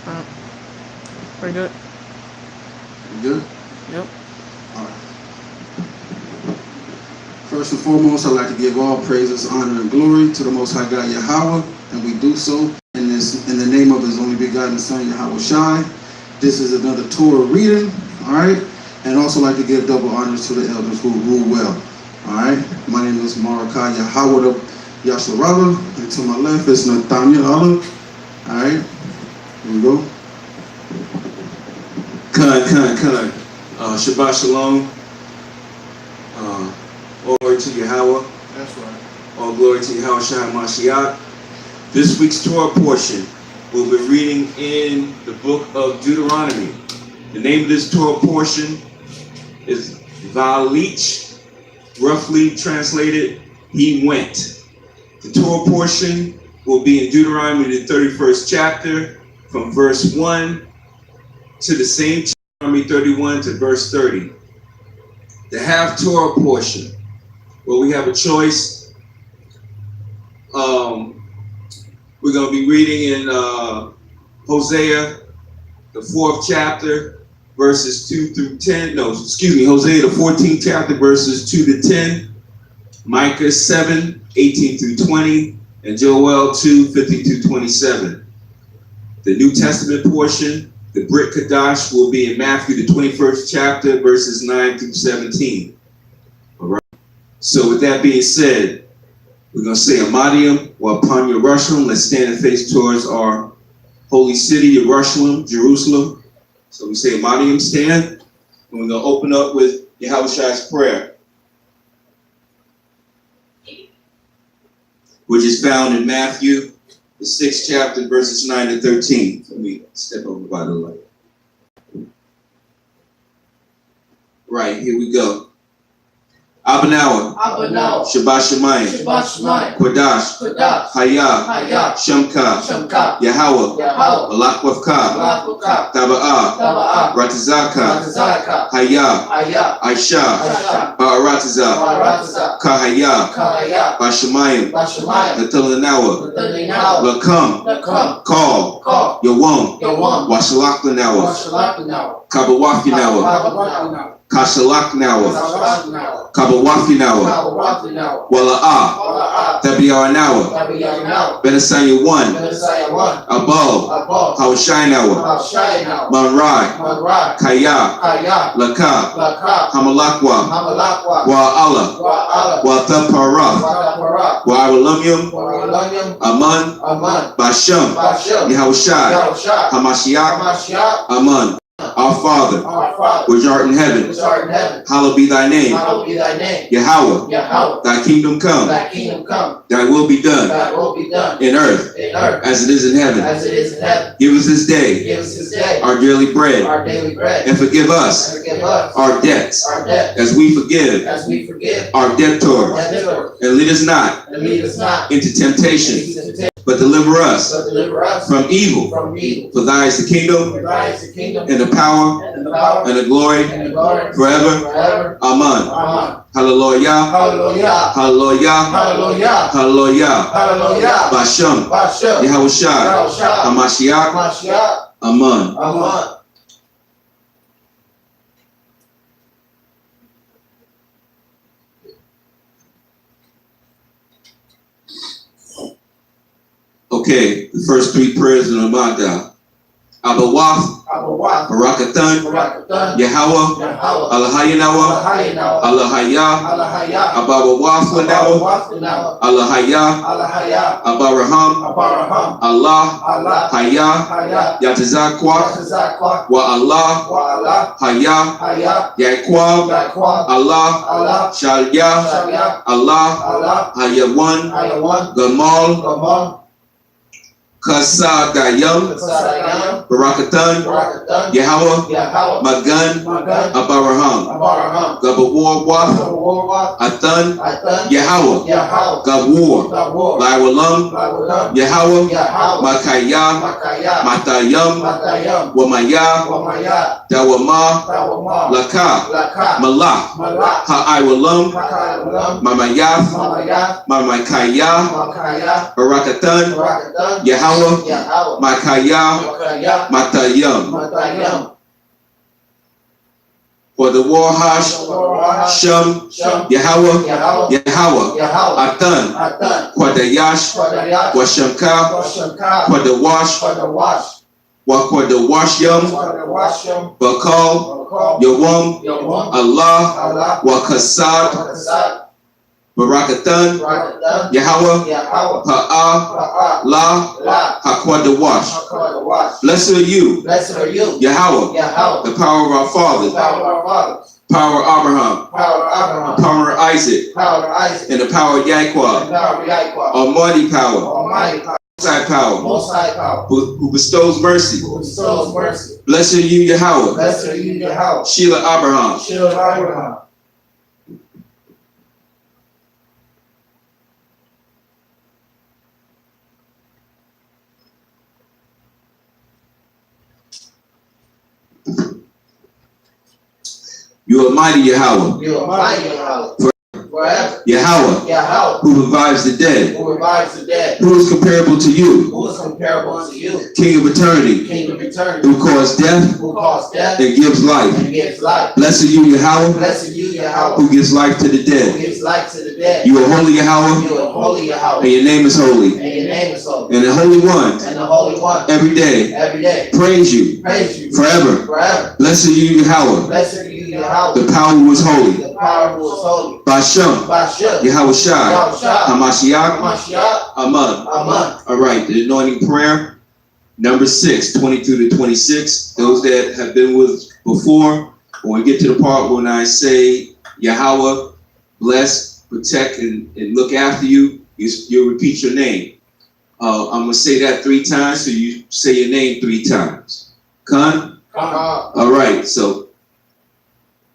Uh, Pretty good. You good? Yep. All right. First and foremost, I'd like to give all praises, honor, and glory to the Most High God Yahweh, and we do so in the name of His only begotten Son, Yahweh Shai. This is another Torah reading, all right? And also like to give double honors to the elders who rule well, all right? My name is Marakai Yahweh Yasharala, and to my left is Nathaniel Allah, all right? Here we go. Khan. Shabbat Shalom. All glory to Yahweh. That's right. All glory to Yahweh Shai Mashiach. This week's Torah portion, we'll be reading in the book of Deuteronomy. The name of this Torah portion is Vayelech, roughly translated, he went. The Torah portion will be in Deuteronomy, the 31st chapter, from verse 1 to the same Deuteronomy 31 to verse 30. The half Torah portion, where we have a choice. We're going to be reading in Hosea, the 4th chapter, verses 2 through 10. Hosea, the 14th chapter, verses 2 to 10. Micah 7, 18 through 20. And Joel 2, 15 through 27. The New Testament portion, the Brit Kadash, will be in Matthew, the 21st chapter, verses 9 through 17. All right. So with that being said, we're going to say Amadium or upon Jerusalem. Let's stand and face towards our holy city, Jerusalem. So we say Amadium, stand. And we're going to open up with Yahweh Shai's prayer, which is found in Matthew, the 6th chapter, verses 9 to 13. Let me step over by the light. Right, here we go. Abanawa, Shabbat Shemayim, Kodash, Hayah, Shemka, Yahweh, Alakwavka, Taba'ah, Ratizaka, Hayah, Aisha, Ba'aratiza, Kahayah, Bashemayim, Natalanawa, Lakam, Call, Yawam, Washalakanawa, Kabawafinawa, Kashalaknawa, Kabawafinawa, Wala'ah, Tabiaranawa, Benesanya 1, Abal, Hawashainawa, Manrai, Kaya, Laka, Hamalakwa, Wa'ala, Wa'thapara, Wa'awalumium, Aman, Basham, Yahushai, Hamashiach, Aman. Our Father, which art in heaven, hallowed be thy name. Yahweh, thy kingdom come. Thy will be done in earth as it is in heaven. Give us this day our daily bread, and forgive us our debts as we forgive our debtors. And lead us not into temptation, but deliver us from evil. For thine is the kingdom, and the power, and the glory, forever. Amen. Hallelujah. Bashem, Yahushua, Hamashiach. Amen. Okay, the first three prayers in the Amada. Abawaf, Barakatan, Yahweh, Allahayanawa, Allahaya, Abawaflanawa, Allahaya, Abaraham, Allah, Haya, Yatazakwa, Wa Allah, Haya, Yaquab, Allah, Shalya, Allah, Hayawan, Gamal, Kasadayam, Barakatan, Yahweh, Magan, Abaraham, Gabawar, Athan, Yahweh, Gawar, Laiwalam, Yahweh, Makaya, Matayam, Wamaya, Dawama, Laka, Malak, Ha'aiwalam, Mamayaf, Mamakaya, Barakatan, Yahweh, Yahweh, Makaya, Matayam. For the Wahash, Shem, Yahweh, Atan, Kwadayash, Washemka, Kwadawash, Wakwadawashyam, Bakal, Yawam, Allah, Wakasad, Barakatan, Yahweh, Pa'ah, La, Hakwadawash. Blessed are you, Yahweh, the power of our fathers, power of Abraham, power of Isaac, and the power of Yahweh, almighty power, Most High power, who bestows mercy. Blessed are you, Yahweh, Sheila Abraham. You are mighty, Yahweh. Forever. Yahweh, who revives the dead, who is comparable to you, King of eternity, who caused death, and gives life. Blessed you, Yahweh, who gives life to the dead. You are holy, Yahweh, and your name is holy. And the Holy One, every day, praise you forever. Blessed you, Yahweh, the power who is holy. Bashem, Yahweh Shai, Hamashiach, Aman. All right, the anointing prayer, number 6, 22 to 26. Those that have been with us before, when we get to the part when I say Yahweh, bless, protect, and look after you, you'll repeat your name. I'm going to say that 3 times, so you say your name 3 times. Khan? All right, so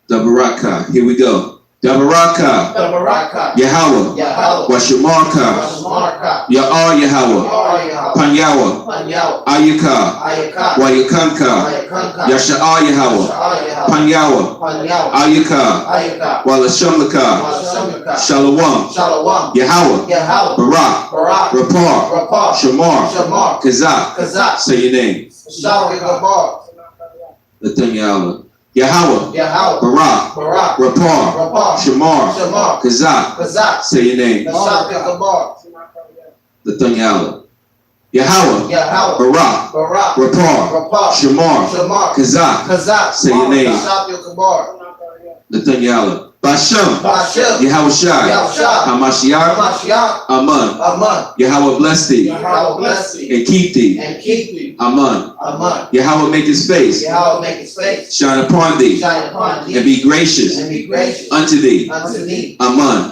Dabaraka, here we go. Dabaraka, Yahweh, Washamarka, Ya'ar Yahweh, Panyawa, Ayaka, Wayakanka, Yasha'ar Yahweh, Panyawa, Ayaka, Walashamlaka, Shalom, Yahweh, Barak, Rapar, Shamar, Kazak. Say your name. The thing Yahweh, Barak, Rapar, Shamar, Kazak. Say your name. The thing Yahweh, Barak, Rapar, Shamar, Kazak. Say your name. The thing Bashem, Yahweh Shai, Hamashiach, Aman. Yahweh bless thee, and keep thee, Aman. Yahweh make his face, shine upon thee, and be gracious unto thee, Aman.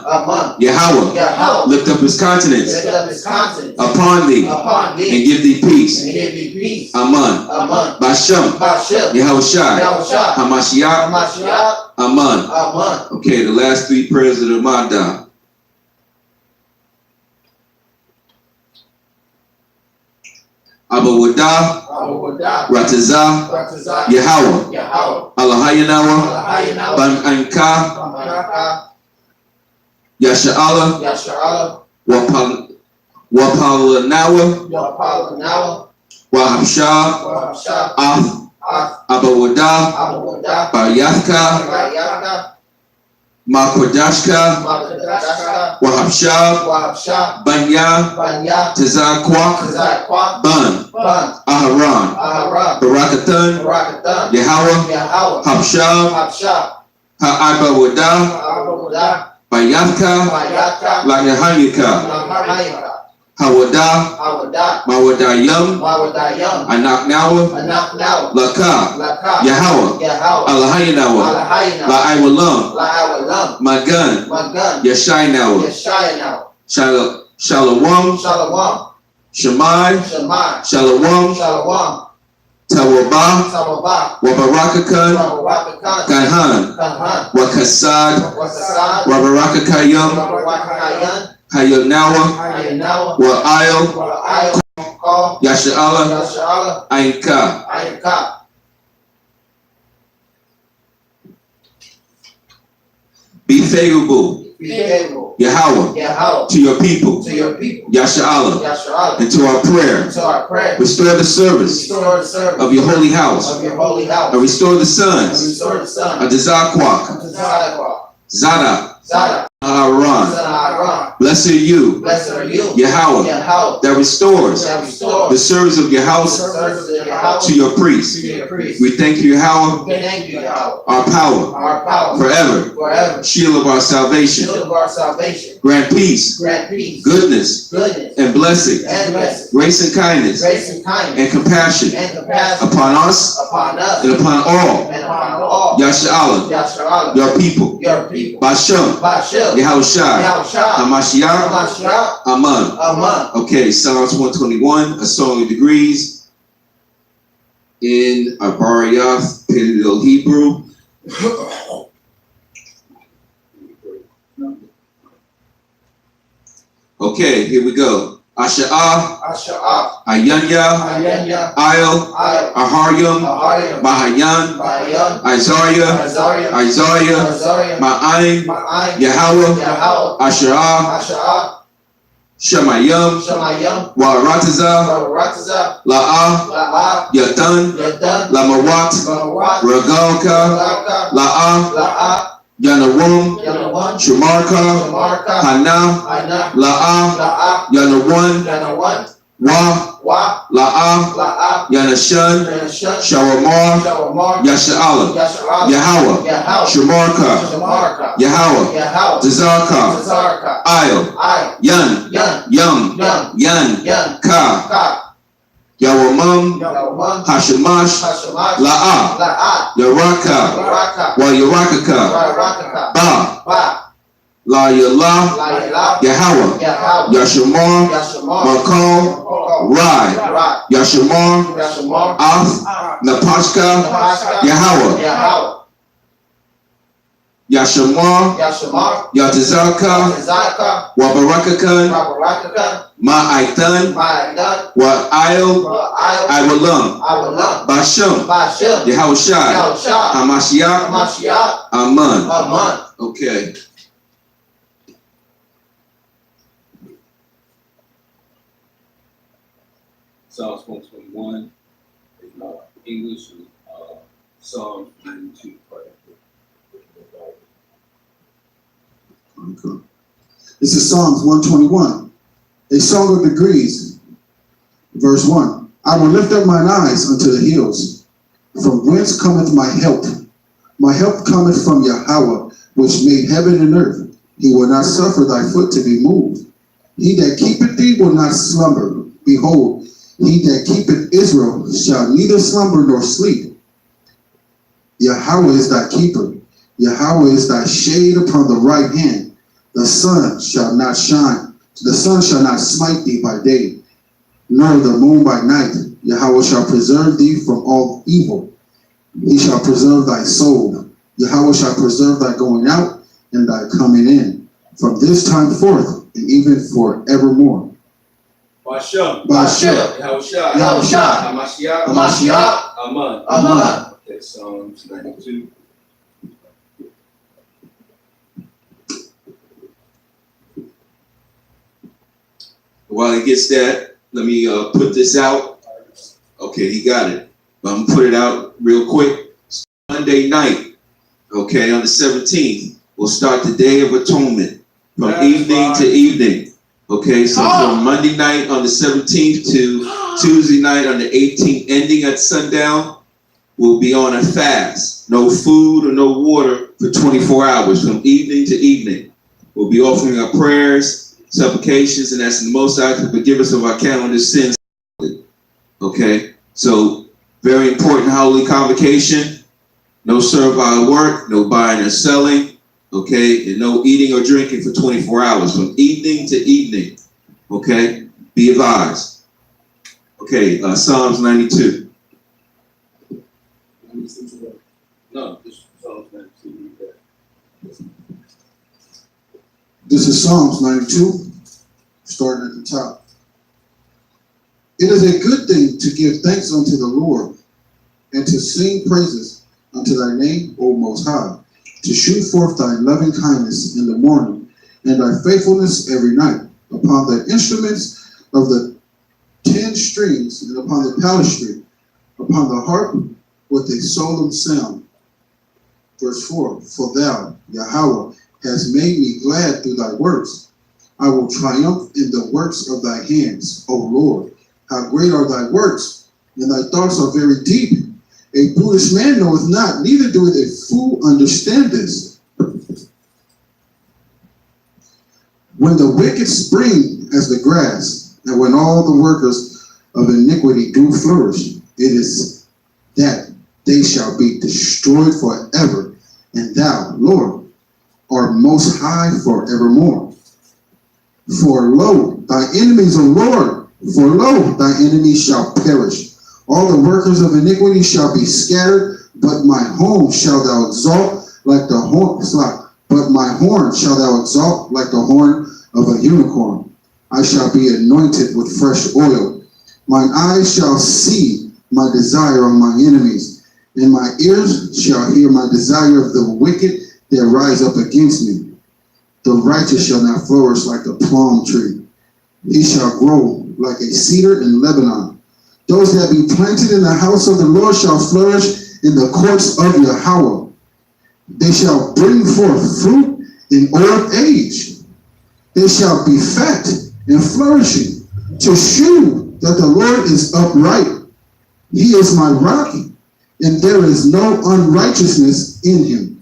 Yahweh lift up his countenance upon thee, and give thee peace, Aman. Bashem, Yahweh Shai, Hamashiach, Aman. Okay, the last 3 prayers of the Ramadan. Abba Wadah, Ratazah, Yahweh, Allahayanawa, Ban Anka, Yasha'ala, Wapalanawa, Wahabshah, Abba Wadah, Bayathka, Makodashka, Wahabshah, Banya, Tazakwa, Ban, Aharon, Barakatan, Yahweh, Habshah, Ha'aba Wadah, Bayathka, Lakahanyaka, Hawadah, Mawadayam, Anaknawa, Laka, Yahweh, Allahayanawa, La'aiwalam, Magan, Yashainawa, Shalom, Shemai, Shalom, Tawabah, Wabarakakan, Kanhan, Wakasad, Wabarakakayam, Hayanawa, Wa'ayel, Yasha'ala, Ainka. Be favorable Yahweh, to your people, Yasha'Allah, and to our prayer, restore the service of your holy house, and restore the sons of the Zakwak, Zadok, Aaron. Blessed are you, Yahweh, that restores the service of your house to your priests. We thank you, Yahweh, our power, forever, shield of our salvation. Grant peace, goodness, and blessing, grace and kindness, and compassion upon us and upon all. Yasha'Allah, your people. Bashem, Yahushai, Hamashiach, Aman. Okay, Psalms 121, a song of degrees in Abariath, Paleo Hebrew. Okay, here we go. Asha'ah, Ayanya, Ayel, Aharyam, Mahayan, Isaiah, Ma'ayin, Yahweh, Asha'ah, Shemayim, Wa'aratazah, La'ah, Yatan, Lamawat, Regalka, La'ah, Yanawum, Shamarka, Hana, La'ah, Yanawan, Wa, La'ah, Yanashan, Shawamar, Yasha'Allah, Yahweh, Shamarka, Yahweh, Zazarka, Ayel, Yan, Ka, Yawamam, Hashemash, La'ah, Yaraka, Wa Yarakaka, Ba, La Yalah, Yahweh, Yashamar, Makal, Rai, Yashamar, Af, Napashka, Yahweh, Yashamar, Yatazaka, Wabarakakan, Ma'aitan, Wa Ayel, Iwalam, Bashem, Yahushai, Hamashiach, Aman. Okay. Psalms 121 in English, Psalm 92. Okay. This is Psalms 121, a song of degrees, verse 1. I will lift up mine eyes unto the hills, from whence cometh my help. My help cometh from Yahweh, which made heaven and earth. He will not suffer thy foot to be moved. He that keepeth thee will not slumber. Behold, he that keepeth Israel shall neither slumber nor sleep. Yahweh is thy keeper. Yahweh is thy shade upon the right hand. The sun shall not shine. The sun shall not smite thee by day, nor the moon by night. Yahweh shall preserve thee from all evil. He shall preserve thy soul. Yahweh shall preserve thy going out and thy coming in, from this time forth and even forevermore. Bashem, Yahushai, Hamashiach, Aman. Okay, Psalms 92. While he gets that, let me put this out. Okay, he got it. But I'm gonna put it out real quick. Monday night, okay, on the 17th, we'll start the Day of Atonement from evening to evening. Okay, so from Monday night on the 17th to Tuesday night on the 18th, ending at sundown, we'll be on a fast. No food or no water for 24 hours from evening to evening. We'll be offering our prayers, supplications, and asking the Most High to forgive us of our calendar sins. Okay, so very important holy convocation. No servile work, no buying or selling. Okay, and no eating or drinking for 24 hours from evening to evening. Okay, be advised. Okay, Psalms 92. No, this is Psalms 92. This is Psalms 92, starting at the top. It is a good thing to give thanks unto the Lord, and to sing praises unto thy name, O Most High, to shew forth thy loving kindness in the morning, and thy faithfulness every night. Upon the instruments of the 10 strings, and upon the palastrine, upon the harp with a solemn sound. Verse 4, for thou, Yahweh, hast made me glad through thy works. I will triumph in the works of thy hands, O Lord. How great are thy works, and thy thoughts are very deep. A foolish man knoweth not, neither doeth a fool understand this. When the wicked spring as the grass, and when all the workers of iniquity do flourish, it is that they shall be destroyed forever, and thou, Lord, art most high forevermore. For lo, thy enemies, O Lord, for lo, thy enemies shall perish. All the workers of iniquity shall be scattered, but my home shalt thou exalt like the horn. But my horn shalt thou exalt like the horn of a unicorn. I shall be anointed with fresh oil. Mine eyes shall see my desire on my enemies, and my ears shall hear my desire of the wicked that rise up against me. The righteous shall not flourish like the plum tree. He shall grow like a cedar in Lebanon. Those that be planted in the house of the Lord shall flourish in the courts of Yahweh. They shall bring forth fruit in old age. They shall be fat and flourishing, to shew that the Lord is upright. He is my rock, and there is no unrighteousness in him.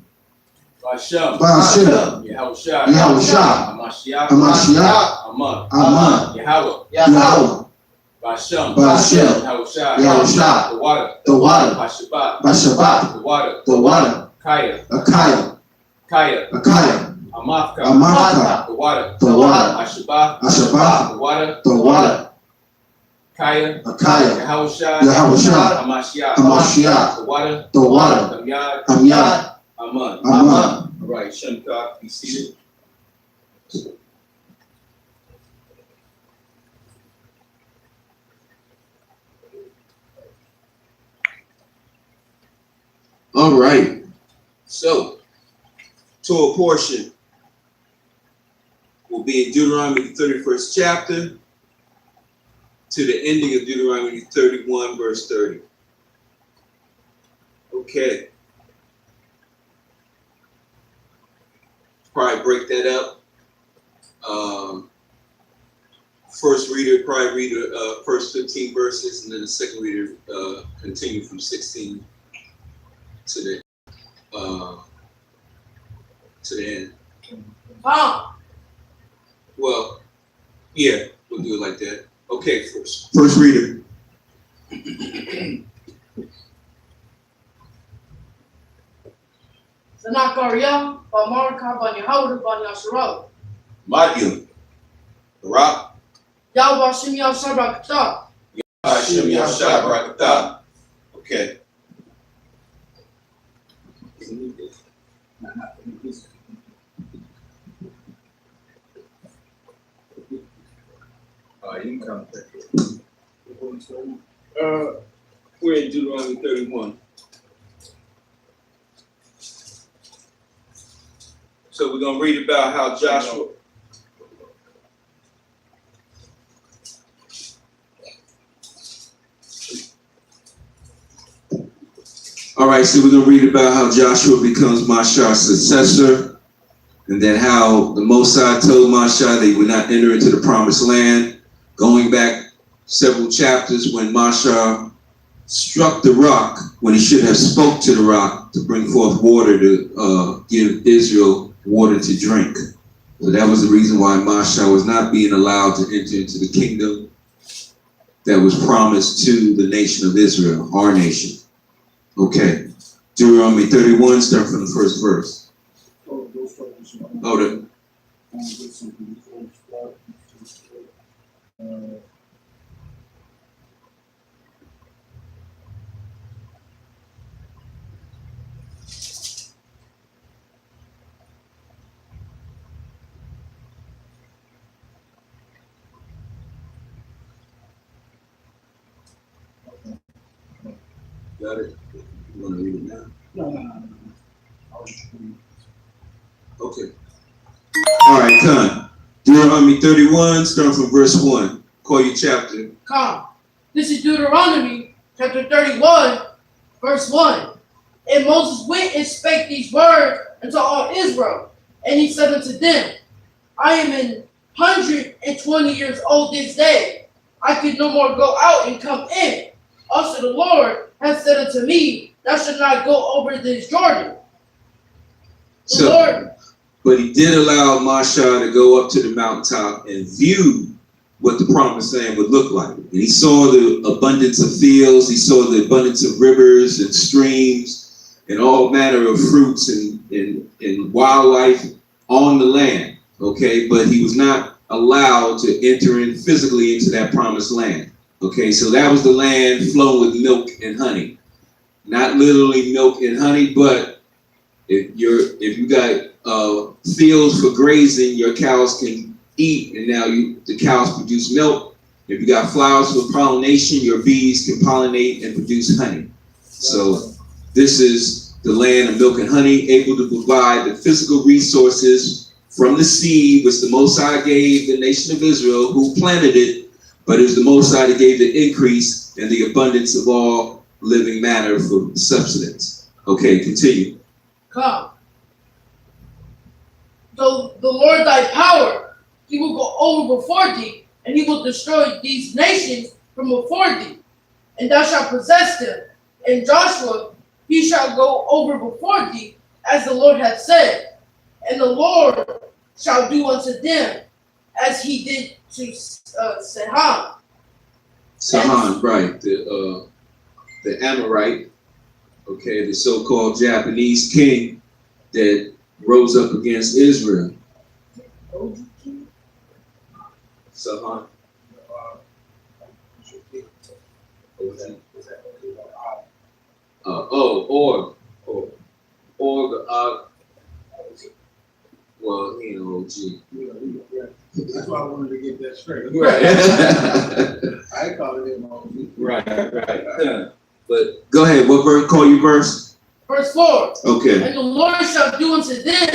Ba'ashem. Yahushua. Hamashiach. Hamashiach. Aman. Yahweh. Ba'ashem. Yahushua. The water. Bashabat. The water. Kaya. Kaya. Amavka. The water. Ashabah. The water. Kaya. Yahushua. Hamashiach. The water. Amyad. Aman. Aman. All right, Shem God, be seated. All right. So, Torah portion will be in Deuteronomy 31st chapter to the ending of Deuteronomy 31, verse 30. Okay. Probably break that up. First reader probably read the first 15 verses, and then the second reader continue from 16 to the end. Well, yeah, we'll do it like that. Okay, first reader. Sanakaria, Bamarka, Banyahu, Banyasharo. Madian. Barak. Yahweh Shimya Shabakta. Hashem Yashai Barakatah. Okay. You can come back. We're in Deuteronomy 31. So we're going to read about how Joshua. All right, so we're going to read about how Joshua becomes Masha's successor, and then how the Most High told Masha they would not enter into the promised land, going back several chapters when Masha struck the rock when he should have spoke to the rock to bring forth water to give Israel water to drink. So that was the reason why Masha was not being allowed to enter into the kingdom that was promised to the nation of Israel, our nation. Okay, Deuteronomy 31, start from the first verse. Got it? You want to read it now? No. Okay. All right, come. Deuteronomy 31, starting from verse 1. Call your chapter. Come. This is Deuteronomy chapter 31, verse 1. And Moses went and spake these words unto all Israel. And he said unto them, I am 120 years old this day. I could no more go out and come in. Also the Lord hath said unto me, thou shalt not go over this Jordan. But he did allow Moshe to go up to the mountaintop and view what the promised land would look like. And he saw the abundance of fields, he saw the abundance of rivers and streams and all manner of fruits and wildlife on the land, okay? But he was not allowed to enter in physically into that promised land, okay? So that was the land flowing with milk and honey. Not literally milk and honey, but if you got fields for grazing, your cows can eat, and now the cows produce milk. If you got flowers for pollination, your bees can pollinate and produce honey. So this is the land of milk and honey, able to provide the physical resources from the seed, which the Most High gave the nation of Israel, who planted it, but it was the Most High that gave the increase and the abundance of all living matter for substance. Okay, continue. Come. The Lord thy power, he will go over before thee, and he will destroy these nations from before thee, and thou shalt possess them. And Joshua, he shall go over before thee, as the Lord hath said, and the Lord shall do unto them as he did to Sihon. Sihon, right, the Amorite, okay, the so-called Japanese king that rose up against Israel. Sihon. Well, he ain't OG. That's why I wanted to get that straight. Right. I call it him OG. Right. Yeah. But go ahead. What verse? Call you verse? Verse 4. Okay. And the Lord shall do unto them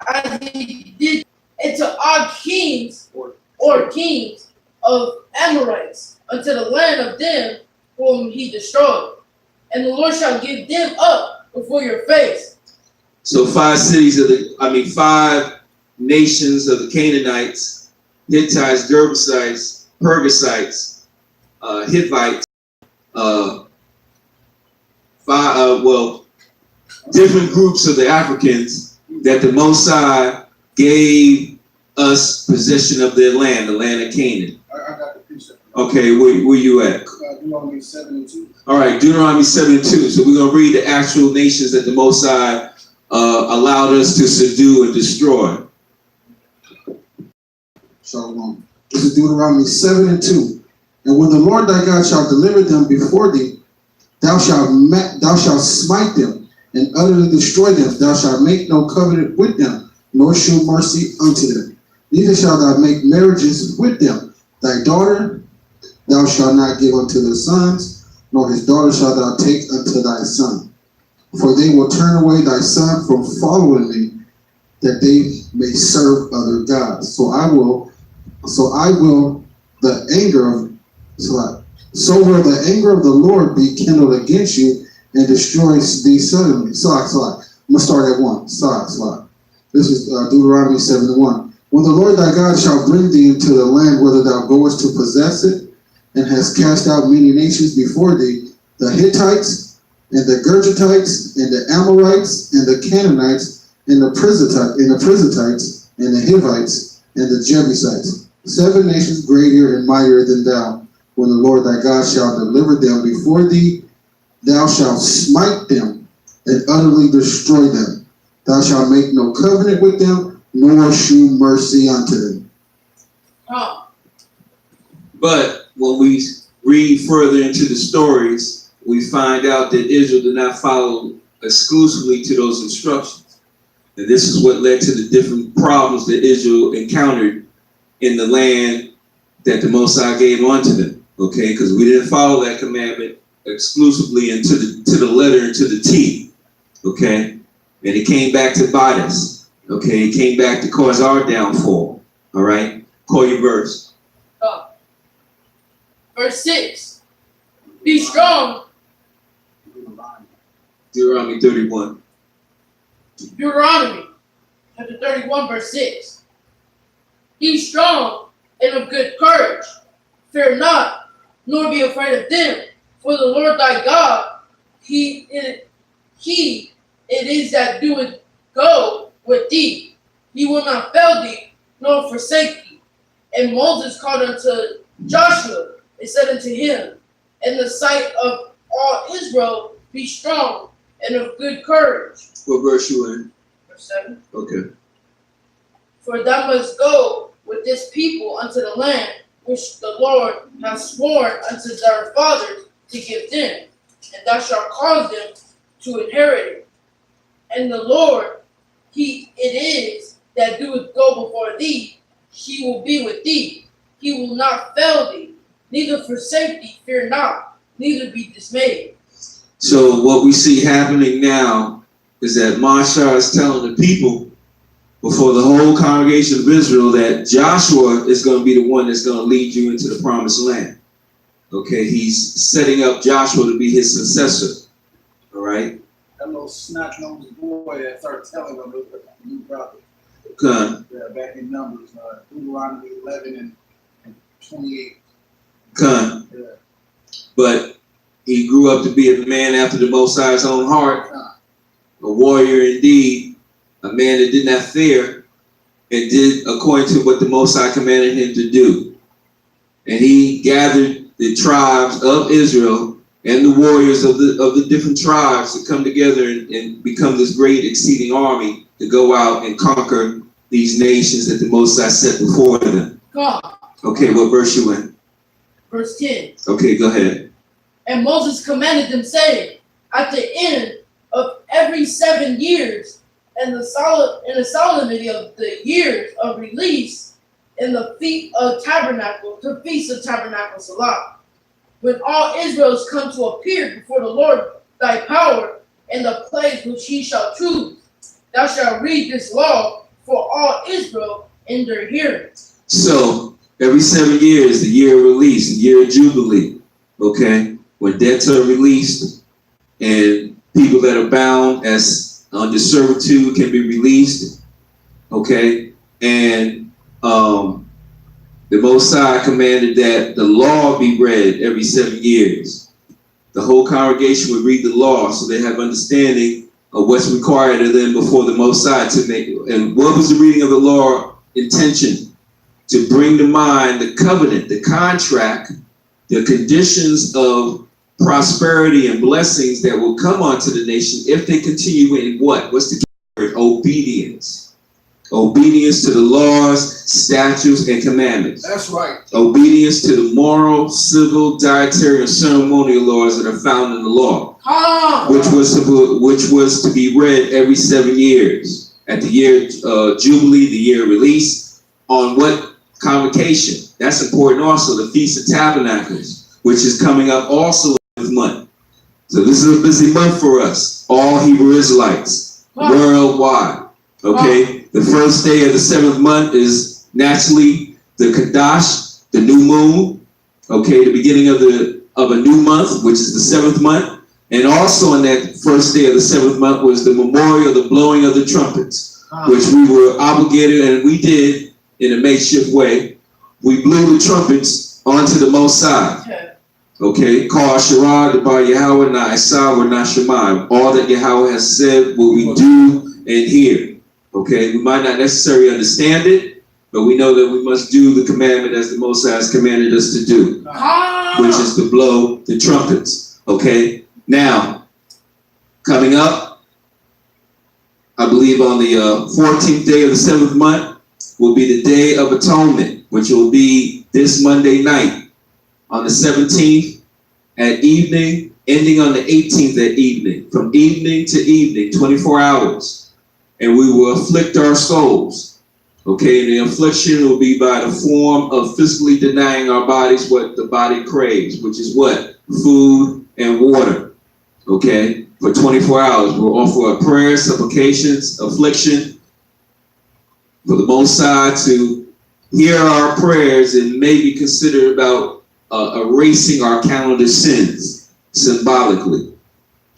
as he did unto our kings or kings of Amorites, unto the land of them whom he destroyed. And the Lord shall give them up before your face. So 5 nations of the Canaanites, Hittites, Gergesites, Pergesites, Hivites, different groups of the Africans that the Most High gave us possession of their land, the land of Canaan. I got the precept. Okay, where you at? Deuteronomy 7 and 2. All right, Deuteronomy 7 and 2. So we're going to read the actual nations that the Most High allowed us to subdue and destroy. Shalom. This is Deuteronomy 7 and 2. And when the Lord thy God shall deliver them before thee, thou shalt smite them and utterly destroy them. Thou shalt make no covenant with them, nor shew mercy unto them. Neither shalt thou make marriages with them. Thy daughter thou shalt not give unto their sons, nor his daughter shalt thou take unto thy son. For they will turn away thy son from following me, that they may serve other gods. So will the anger of the Lord be kindled against you and destroy thee suddenly. I'm gonna start at 1. This is Deuteronomy 7 and 1. When the Lord thy God shall bring thee into the land whither thou goest to possess it, and has cast out many nations before thee, the Hittites, and the Gergesites, and the Amorites, and the Canaanites, and the Perizzites, and the Hivites, and the Jebusites, 7 nations greater and mightier than thou. When the Lord thy God shall deliver them before thee, thou shalt smite them and utterly destroy them. Thou shalt make no covenant with them, nor shew mercy unto them. But when we read further into the stories, we find out that Israel did not follow exclusively to those instructions. And this is what led to the different problems that Israel encountered in the land that the Most High gave unto them. Okay, because we didn't follow that commandment exclusively and to the letter and to the T. Okay, and it came back to bite us. Okay, he came back to cause our downfall. All right, call your verse. Verse 6. Be strong. Deuteronomy 31. Deuteronomy chapter 31, verse 6. Be strong and of good courage. Fear not, nor be afraid of them. For the Lord thy God, He it is that doeth go with thee. He will not fail thee, nor forsake thee. And Moses called unto Joshua, and said unto him, in the sight of all Israel, be strong and of good courage. What verse you in? Verse 7. Okay. For thou must go with this people unto the land which the Lord hath sworn unto their fathers to give them, and thou shalt cause them to inherit it. And the Lord, He it is that doeth go before thee. He will be with thee. He will not fail thee, neither forsake thee. Fear not, neither be dismayed. So what we see happening now is that Mashah is telling the people before the whole congregation of Israel that Joshua is going to be the one that's going to lead you into the promised land. Okay, he's setting up Joshua to be his successor. All right. That little snot-nosed boy that started telling them about the new brother. Con, Yeah, back in Numbers, Deuteronomy 11 and 28. con. Yeah. But he grew up to be a man after the Most High's own heart, a warrior indeed, a man that did not fear and did according to what the Most High commanded him to do. And he gathered the tribes of Israel and the warriors of the different tribes to come together and become this great exceeding army to go out and conquer these nations that the Most High set before them. God. Okay, what verse you in? Verse 10. Okay, go ahead. And Moses commanded them, saying, at the end of every 7 years, and the solemnity of the years of release, in the feast of tabernacles, Salah, when all Israel is come to appear before the Lord thy power, in the place which he shall choose, thou shalt read this law for all Israel in their hearing. So every 7 years, the year of release, the year of Jubilee, okay, when debts are released and people that are bound as under servitude can be released, okay, and the Most High commanded that the law be read every 7 years. The whole congregation would read the law so they have understanding of what's required of them before the Most High to make. And what was the reading of the law intention? To bring to mind the covenant, the contract, the conditions of prosperity and blessings that will come onto the nation if they continue in what? What's the word? Obedience. Obedience to the laws, statutes, and commandments. That's right. Obedience to the moral, civil, dietary, and ceremonial laws that are found in the law, which was to be read every 7 years. At the year Jubilee, the year of release, on what convocation? That's important also, the Feast of Tabernacles, which is coming up also this month. So this is a busy month for us, all Hebrew Israelites, worldwide. Okay? The first day of the 7th month is naturally the Kadash, the new moon. Okay, the beginning of a new month, which is the 7th month. And also on that first day of the 7th month was the memorial, the blowing of the trumpets, which we were obligated, and we did in a makeshift way. We blew the trumpets onto the Most High. Okay, Kal Shirah, the Bar Yahweh, Na Isah, wa Na Shemai. All that Yahweh has said will we do and hear. Okay, we might not necessarily understand it, but we know that we must do the commandment as the Most High has commanded us to do, which is to blow the trumpets. Okay, now, coming up, I believe on the 14th day of the 7th month will be the Day of Atonement, which will be this Monday night on the 17th at evening, ending on the 18th at evening, from evening to evening, 24 hours. And we will afflict our souls. Okay, and the affliction will be by the form of physically denying our bodies what the body craves, which is what? Food and water. Okay, for 24 hours. We'll offer a prayer, supplications, affliction, for the Most High to hear our prayers and maybe consider about erasing our calendar sins symbolically.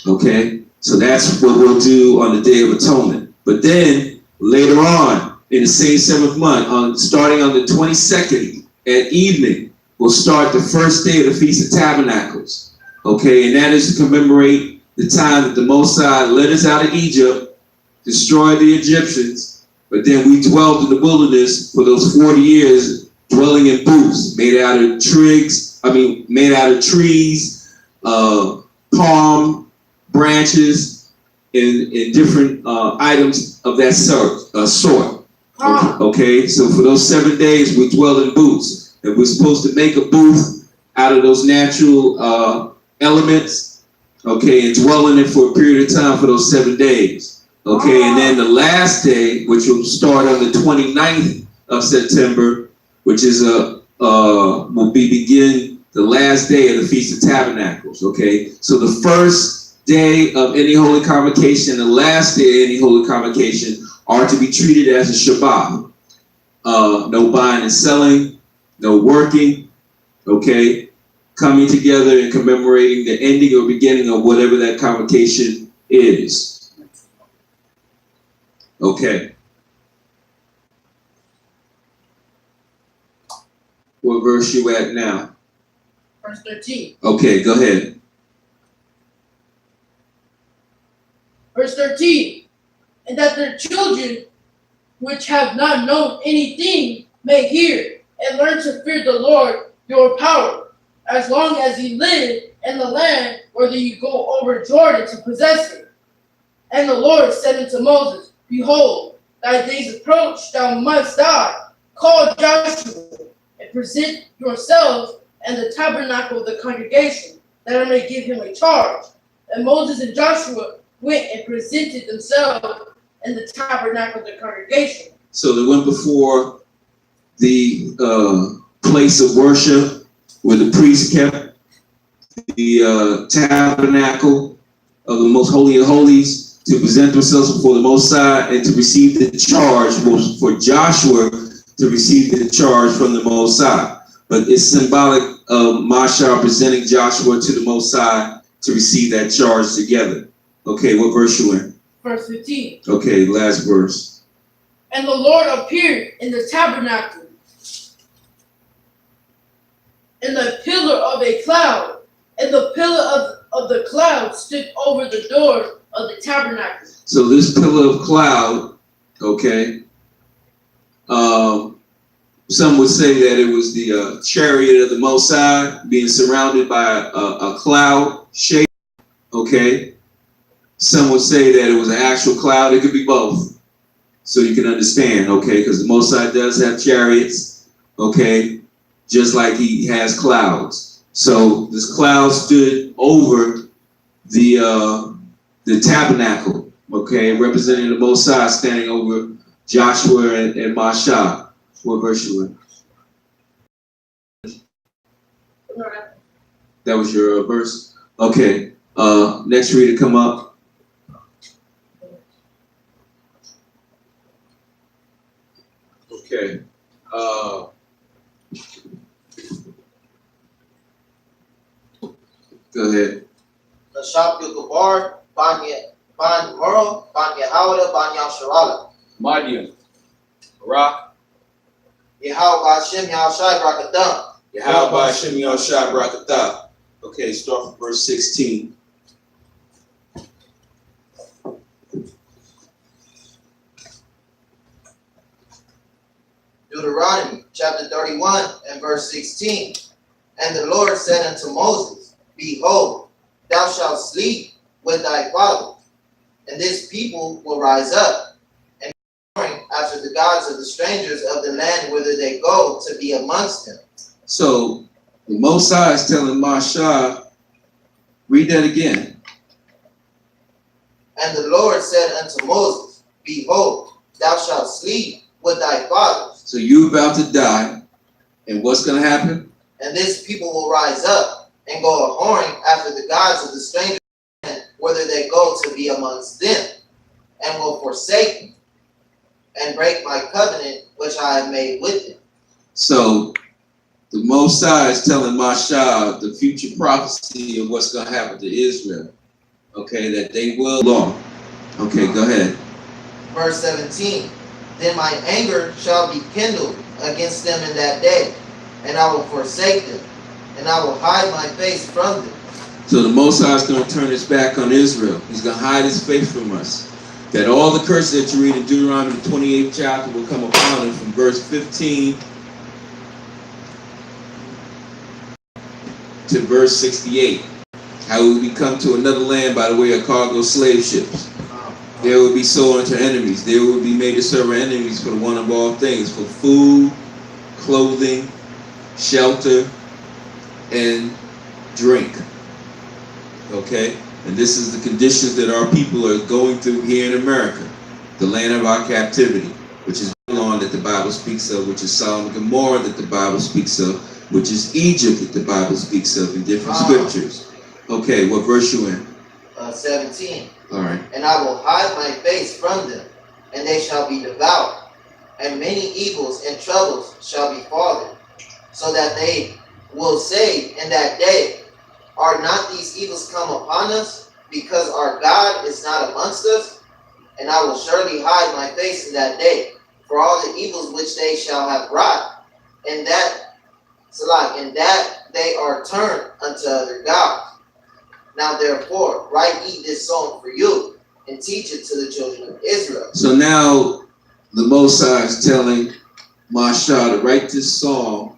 Okay, so that's what we'll do on the Day of Atonement. But then later on in the same 7th month, starting on the 22nd at evening, we'll start the first day of the Feast of Tabernacles. Okay, and that is to commemorate the time that the Most High led us out of Egypt, destroyed the Egyptians, but then we dwelled in the wilderness for those 40 years, dwelling in booths made out of trees, palm branches, and different items of that sort. Okay, so for those 7 days, we dwelled in booths, and we're supposed to make a booth out of those natural elements, okay, and dwell in it for a period of time for those 7 days. Okay, and then the last day, which will start on the 29th of September, which is begin the last day of the Feast of Tabernacles. Okay, so the first day of any holy convocation, the last day of any holy convocation are to be treated as a Shabbat. No buying and selling, no working. Okay, coming together and commemorating the ending or beginning of whatever that convocation is. Okay. What verse you at now? Verse 13. Okay, go ahead. Verse 13. And that their children, which have not known anything, may hear and learn to fear the Lord your power, as long as ye live in the land whether you go over Jordan to possess it. And the Lord said unto Moses, Behold, thy days approach, thou must die. Call Joshua, and present yourselves and the tabernacle of the congregation, that I may give him a charge. And Moses and Joshua went and presented themselves in the tabernacle of the congregation. So they went before the place of worship where the priest kept the tabernacle of the most holy of holies, to present themselves before the Most High and to receive the charge, for Joshua to receive the charge from the Most High. But it's symbolic of Mashah presenting Joshua to the Most High to receive that charge together. Okay, what verse you in? Verse 15. Okay, last verse. And the Lord appeared in the tabernacle in the pillar of a cloud, and the pillar of the cloud stood over the door of the tabernacle. So this pillar of cloud, okay, some would say that it was the chariot of the Most High being surrounded by a cloud shape, okay. Some would say that it was an actual cloud. It could be both, so you can understand, okay, because the Most High does have chariots, okay, just like he has clouds. So this cloud stood over the tabernacle, okay, representing the Most High standing over Joshua and Mashah. What verse you in? That was your verse? Okay. Next reader come up. Okay. Go ahead. Nashab Yugabar, Ban Murrow, Ban Yahawada, Ban Yasharala. Madian. Ra. Yahawah Hashem, Yahushai Brakadam. Yahweh Hashem Yahushai Barakatah. Okay, start from verse 16. Deuteronomy chapter 31 and verse 16. And the Lord said unto Moses, Behold, thou shalt sleep with thy father, and this people will rise up, and after the gods of the strangers of the land whither they go to be amongst them. So the Most High is telling Mashah, read that again. And the Lord said unto Moses, Behold, thou shalt sleep with thy fathers. So you're about to die, and what's going to happen? And this people will rise up and go a-whoring after the gods of the strangers, whither they go to be amongst them, and will forsake me. and break my covenant which I have made with them. So the Most High is telling Mashah the future prophecy of what's going to happen to Israel. Okay, that they will law. Okay, go ahead. Verse 17, then my anger shall be kindled against them in that day, and I will forsake them, and I will hide my face from them. So the Most High is going to turn his back on Israel. He's going to hide his face from us. That all the curses that you read in Deuteronomy 28th chapter will come upon him from verse 15 to verse 68. How we will come to another land by the way of cargo slave ships. There will be sold unto enemies. There will be made to serve our enemies for the one of all things, for food, clothing, shelter, and drink. Okay? And this is the conditions that our people are going through here in America, the land of our captivity, which is Babylon that the Bible speaks of, which is Sodom and Gomorrah that the Bible speaks of, which is Egypt that the Bible speaks of in different scriptures. Okay, what verse you in? 17. All right. And I will hide my face from them, and they shall be devoured, and many evils and troubles shall befall them, so that they will say in that day, are not these evils come upon us, because our God is not amongst us? And I will surely hide my face in that day, for all the evils which they shall have wrought, and that they are turned unto other gods. Now therefore, write ye this song for you, and teach it to the children of Israel. So now the Most High is telling Mashah to write this song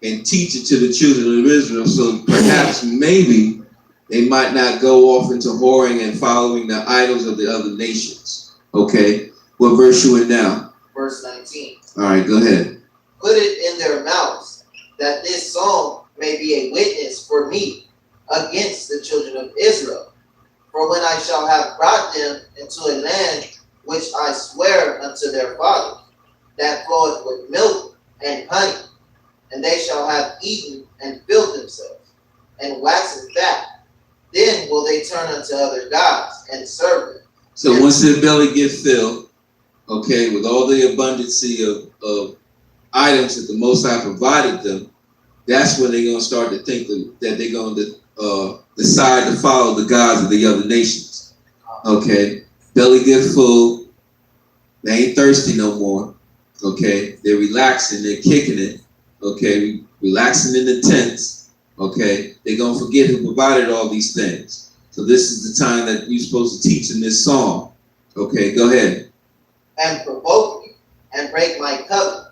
and teach it to the children of Israel, so perhaps maybe they might not go off into whoring and following the idols of the other nations. Okay, what verse you in now? Verse 19. All right, go ahead. Put it in their mouths, that this song may be a witness for me against the children of Israel. For when I shall have brought them into a land which I swear unto their fathers, that floweth with milk and honey, and they shall have eaten and filled themselves, and waxen fat, then will they turn unto other gods and serve them. So once their belly gets filled, okay, with all the abundancy of items that the Most High provided them, that's when they're going to start to think that they're going to decide to follow the gods of the other nations. Okay, belly get full, they ain't thirsty no more. Okay, they're relaxing, they're kicking it. Okay, relaxing in the tents. Okay, they're going to forget who provided all these things. So this is the time that you're supposed to teach in this song. Okay, go ahead. And provoke me, and break my covenant.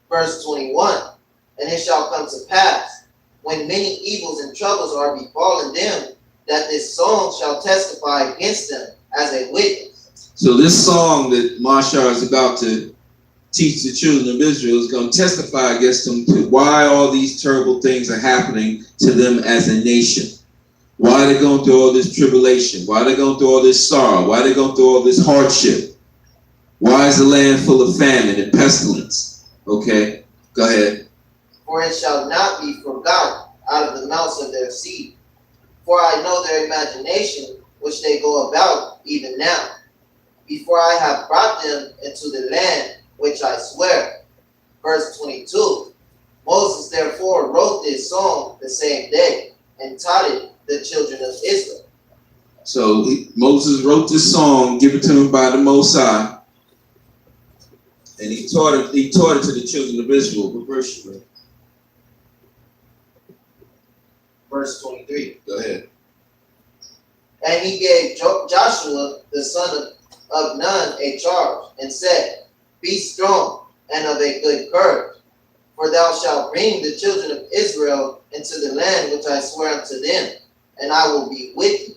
Verse 21. And it shall come to pass, when many evils and troubles are befallen them, that this song shall testify against them as a witness. So this song that Mashah is about to teach the children of Israel is going to testify against them to why all these terrible things are happening to them as a nation. Why they're going through all this tribulation. Why they're going through all this sorrow. Why they're going through all this hardship. Why is the land full of famine and pestilence? Okay, go ahead. For it shall not be forgotten out of the mouths of their seed. For I know their imagination, which they go about even now, before I have brought them into the land which I swear. Verse 22. Moses therefore wrote this song the same day, and taught it the children of Israel. So Moses wrote this song, given to him by the Most High, and he taught it to the children of Israel. What verse you in? Verse 23. Go ahead. And he gave Joshua the son of Nun a charge, and said, Be strong and of a good courage, for thou shalt bring the children of Israel into the land which I swear unto them, and I will be with you.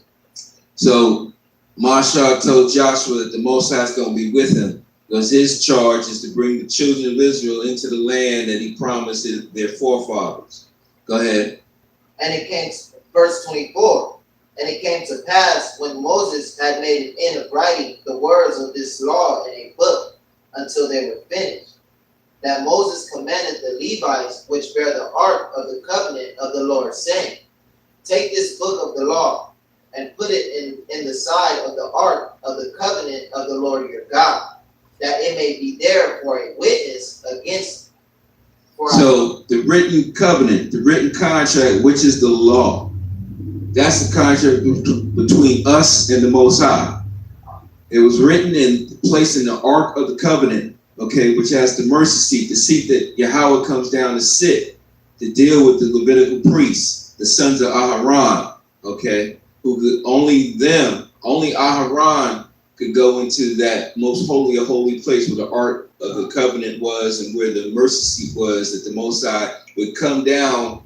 So Mashah told Joshua that the Most High is going to be with him, because his charge is to bring the children of Israel into the land that he promised their forefathers. Go ahead. And it came to verse 24. And it came to pass, when Moses had made an end of writing the words of this law in a book, until they were finished, that Moses commanded the Levites which bear the ark of the covenant of the Lord, saying, Take this book of the law, and put it in the side of the ark of the covenant of the Lord your God. that it may be there for a witness against. So the written covenant, the written contract, which is the law, that's the contract between us and the Most High. It was written and placed in the Ark of the Covenant, okay, which has the mercy seat, the seat that Yahweh comes down to sit, to deal with the Levitical priests, the sons of Aharon, okay, who could, only Aharon could go into that most holy of holy place where the Ark of the Covenant was and where the mercy seat was, that the Most High would come down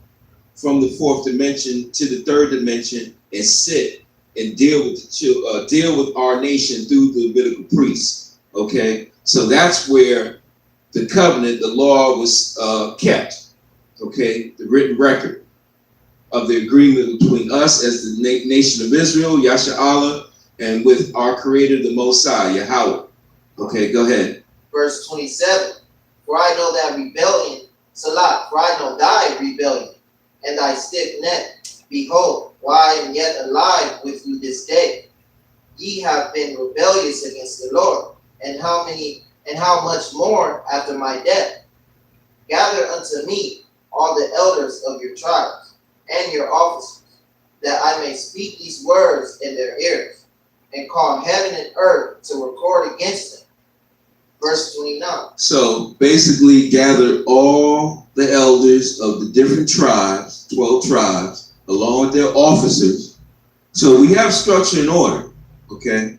from the fourth dimension to the third dimension and sit and deal with our nation through the Levitical priests. Okay, so that's where the covenant, the law, was kept. Okay, the written record of the agreement between us as the nation of Israel, Yasha Allah, and with our Creator, the Most High, Yahweh. Okay, go ahead. Verse 27. For I know that rebellion, Salah, for I know thy rebellion, and thy stiff neck. Behold, while I am yet alive with you this day, ye have been rebellious against the Lord, and how much more after my death? Gather unto me all the elders of your tribes, and your officers, that I may speak these words in their ears, and call heaven and earth to record against them. Verse 29. So basically gather all the elders of the different tribes, 12 tribes, along with their officers. So we have structure and order, okay?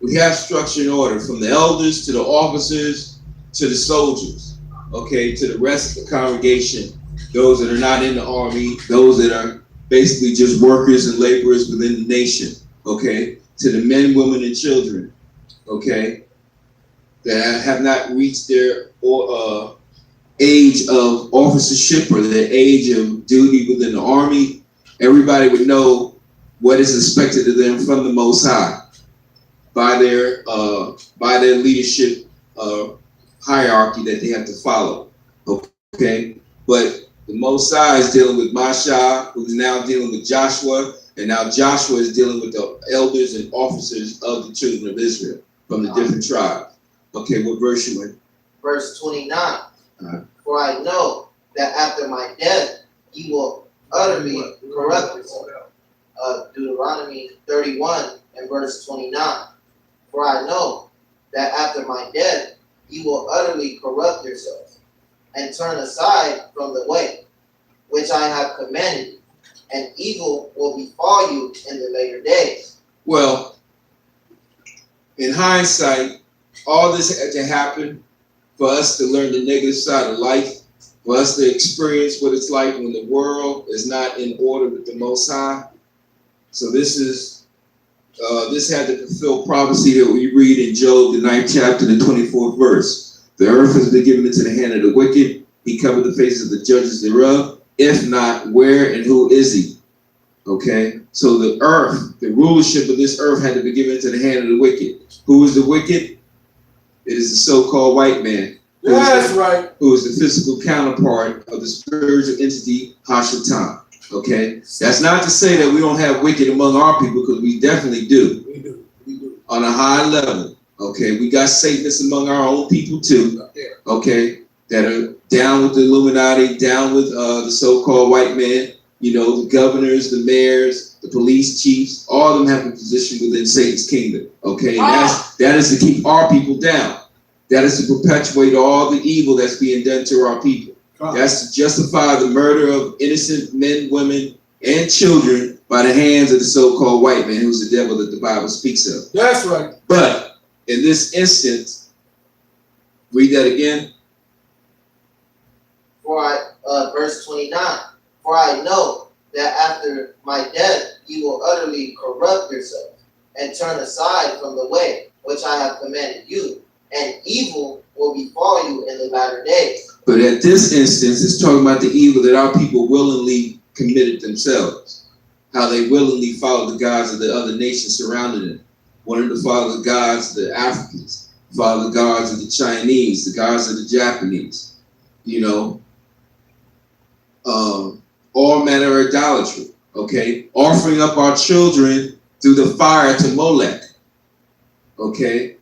We have structure and order from the elders to the officers to the soldiers, okay, to the rest of the congregation, those that are not in the army, those that are basically just workers and laborers within the nation, okay, to the men, women, and children, okay, that have not reached their age of officership or their age of duty within the army. Everybody would know what is expected of them from the Most High by their leadership hierarchy that they have to follow. Okay, but the Most High is dealing with Masha, who's now dealing with Joshua, and now Joshua is dealing with the elders and officers of the children of Israel from the different tribes. Okay, what verse you in? Verse 29. For I know that after my death, ye will utterly corrupt yourself. Deuteronomy 31 and verse 29. For I know that after my death, ye will utterly corrupt yourselves, and turn aside from the way which I have commanded you, and evil will befall you in the later days. Well, in hindsight, all this had to happen for us to learn the negative side of life, for us to experience what it's like when the world is not in order with the Most High. So this had to fulfill prophecy that we read in Job, the 9th chapter, the 24th verse. The earth has been given into the hand of the wicked. He covered the faces of the judges thereof. If not, where and who is he? Okay, so the earth, the rulership of this earth had to be given into the hand of the wicked. Who is the wicked? It is the so-called white man. That's right. Who is the physical counterpart of the spiritual entity, Hashatan. Okay? That's not to say that we don't have wicked among our people, because we definitely do. We do. On a high level. Okay? We got Satanists among our own people too. Okay? That are down with the Illuminati, down with the so-called white man. You know, the governors, the mayors, the police chiefs, all of them have a position within Satan's kingdom. Okay, and that is to keep our people down. That is to perpetuate all the evil that's being done to our people. That's to justify the murder of innocent men, women, and children by the hands of the so-called white man, who's the devil that the Bible speaks of. That's right. But in this instance, read that again. Verse 29. For I know that after my death, ye will utterly corrupt yourselves, and turn aside from the way which I have commanded you, and evil will befall you in the latter days. But at this instance, it's talking about the evil that our people willingly committed themselves. How they willingly followed the gods of the other nations surrounding them. Wanted to follow the gods of the Africans, follow the gods of the Chinese, the gods of the Japanese. You know, all manner of idolatry. Okay, offering up our children through the fire to Molech. Okay,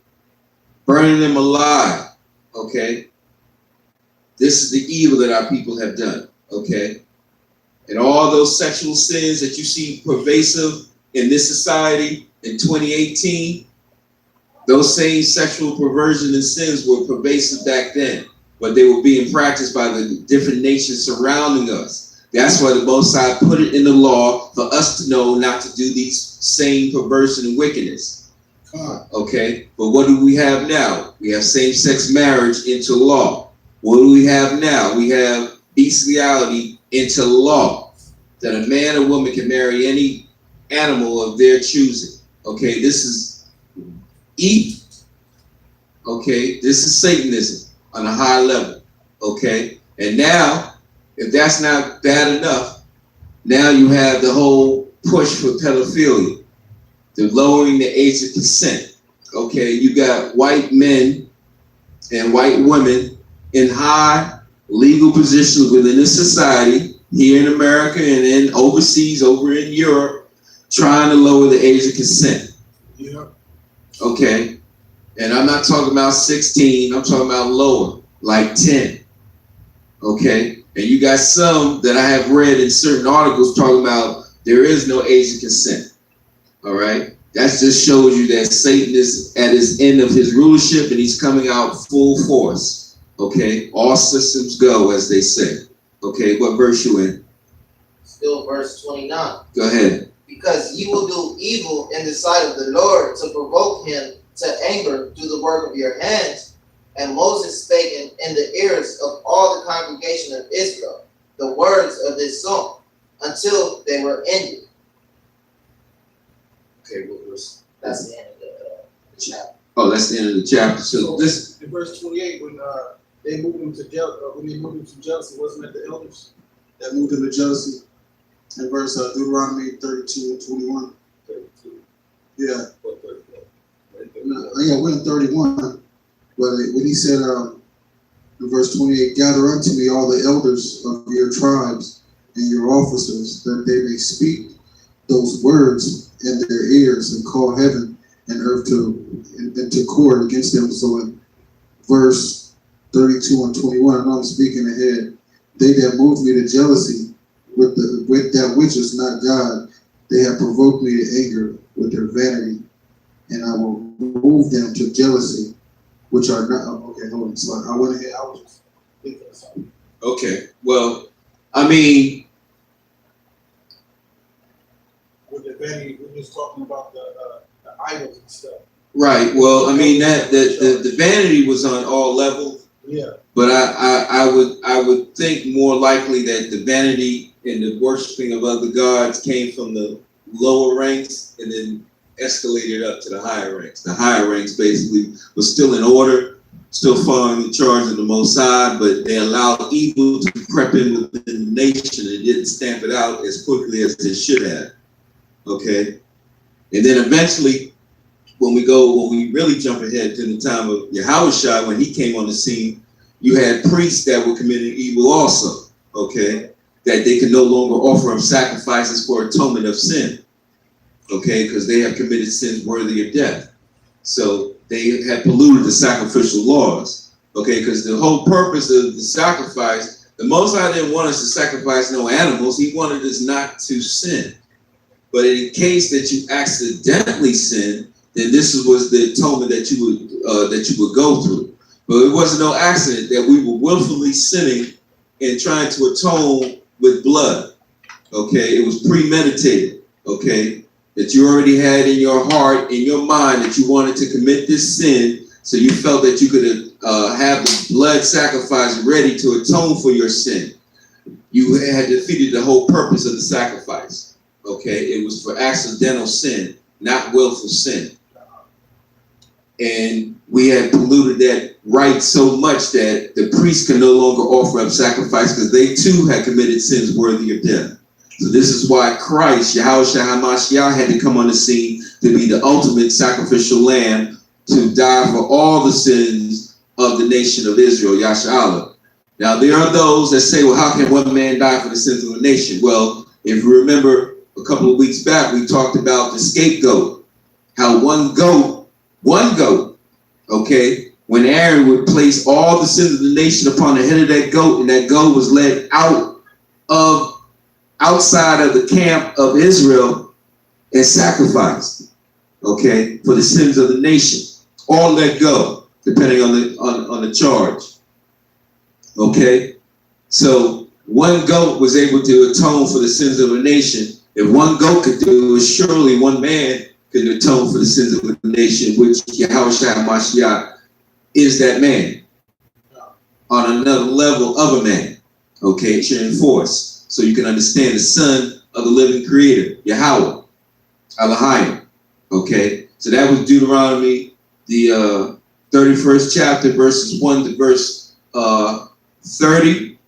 burning them alive. Okay, this is the evil that our people have done. Okay, and all those sexual sins that you see pervasive in this society in 2018, those same sexual perversion and sins were pervasive back then, but they were being practiced by the different nations surrounding us. That's why the Most High put it in the law for us to know not to do these same perversion and wickedness. Okay, but what do we have now? We have same-sex marriage into law. What do we have now? We have bestiality into law, that a man or woman can marry any animal of their choosing. Okay, this is evil. Okay, this is Satanism on a high level. Okay, and now, if that's not bad enough, now you have the whole push for pedophilia, the lowering the age of consent. Okay, you got white men and white women in high legal positions within the society here in America and then overseas, over in Europe, trying to lower the age of consent. Yeah. Okay, and I'm not talking about 16, I'm talking about lower, like 10. Okay, and you got some that I have read in certain articles talking about there is no age of consent. All right, that just shows you that Satan is at his end of his rulership and he's coming out full force. Okay, all systems go, as they say. Okay, what verse you in? Still verse 29. Go ahead. Because ye will do evil in the sight of the Lord to provoke him to anger through the work of your hands. And Moses spake in the ears of all the congregation of Israel the words of this song until they were ended. Okay, what verse? That's the end of the chapter. Oh, that's the end of the chapter. So this, in verse 28, when they moved him to jealousy, wasn't it the elders that moved him to jealousy? In verse Deuteronomy 32 and 21. 32. Yeah. What 31? Yeah, we're in 31. But when he said in verse 28, gather unto me all the elders of your tribes and your officers, that they may speak those words in their ears and call heaven and earth into court against them. So in verse 32 and 21, and I'm speaking ahead, they that moved me to jealousy with that which is not God, they have provoked me to anger with their vanity, and I will move them to jealousy, which are not. Okay, hold on. So I went ahead. I was just thinking of something. okay, well, I mean, With the vanity, we're just talking about the idols and stuff. right. Well, I mean that the vanity was on all levels. Yeah. But I would think more likely that the vanity and the worshiping of other gods came from the lower ranks and then escalated up to the higher ranks. The higher ranks basically was still in order, still following the charge of the Most High, but they allowed evil to creep in within the nation and didn't stamp it out as quickly as they should have. Okay, and then eventually, when we really jump ahead to the time of Yahushua, when he came on the scene, you had priests that were committing evil also, okay, that they could no longer offer up sacrifices for atonement of sin, okay, because they have committed sins worthy of death. So they had polluted the sacrificial laws, okay, because the whole purpose of the sacrifice, the Most High didn't want us to sacrifice no animals. He wanted us not to sin. But in case that you accidentally sin, then this was the atonement that you would go through. But it wasn't no accident that we were willfully sinning and trying to atone with blood. Okay, it was premeditated. Okay, that you already had in your heart, in your mind, that you wanted to commit this sin, so you felt that you could have the blood sacrifice ready to atone for your sin. You had defeated the whole purpose of the sacrifice. Okay, it was for accidental sin, not willful sin. And we had polluted that right so much that the priests can no longer offer up sacrifice because they too had committed sins worthy of death. So this is why Christ, Yahushua HaMashiach, had to come on the scene to be the ultimate sacrificial lamb to die for all the sins of the nation of Israel, Yasha'Allah. Now there are those that say, well, how can one man die for the sins of the nation? Well, if you remember, a couple of weeks back, we talked about the scapegoat, how one goat, Okay, when Aaron would place all the sins of the nation upon the head of that goat, and that goat was led outside of the camp of Israel and sacrificed, okay, for the sins of the nation. All let go, depending on the charge. Okay, so one goat was able to atone for the sins of a nation. If one goat could do it, surely one man could atone for the sins of the nation, which Yahushua Mashiach is that man on another level of a man. Okay, it's your enforce, so you can understand the son of the living creator, Yahweh, Elohim. Okay, so that was Deuteronomy, the 31st chapter, verses 1 to verse 30.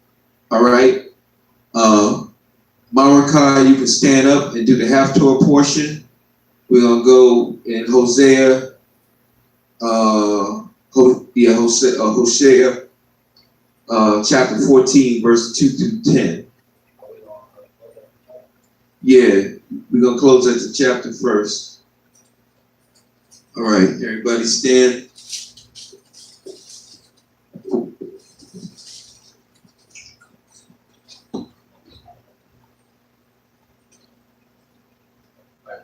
All right. Marakai, you can stand up and do the half-Torah portion. We're going to go in Hosea, Hosea chapter 14, verse 2 through 10. Yeah, we're going to close at the chapter first. All right, everybody stand.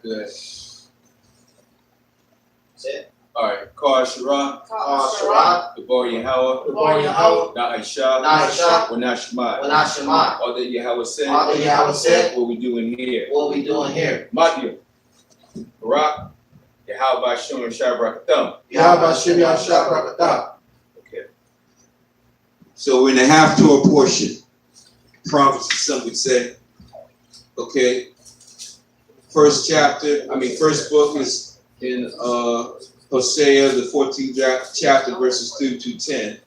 Good. Sit. All right. Kar Shara, Sharat. F.O.R. Yahweh, Yahweh. Na'isha, Na'isha. Wanashmai. Wanashemai. All that Yahweh said. All that Yahweh said. What we doing here? What we doing here? Matthew, Barak, Yahweh Bashim and Shabrakatham. Yahweh Shem Yahshua Barakatah. Okay. So we're in the half-Torah portion. Prophecy, some would say. Okay. First book is in Hosea, the 14th chapter, verses 2 to 10.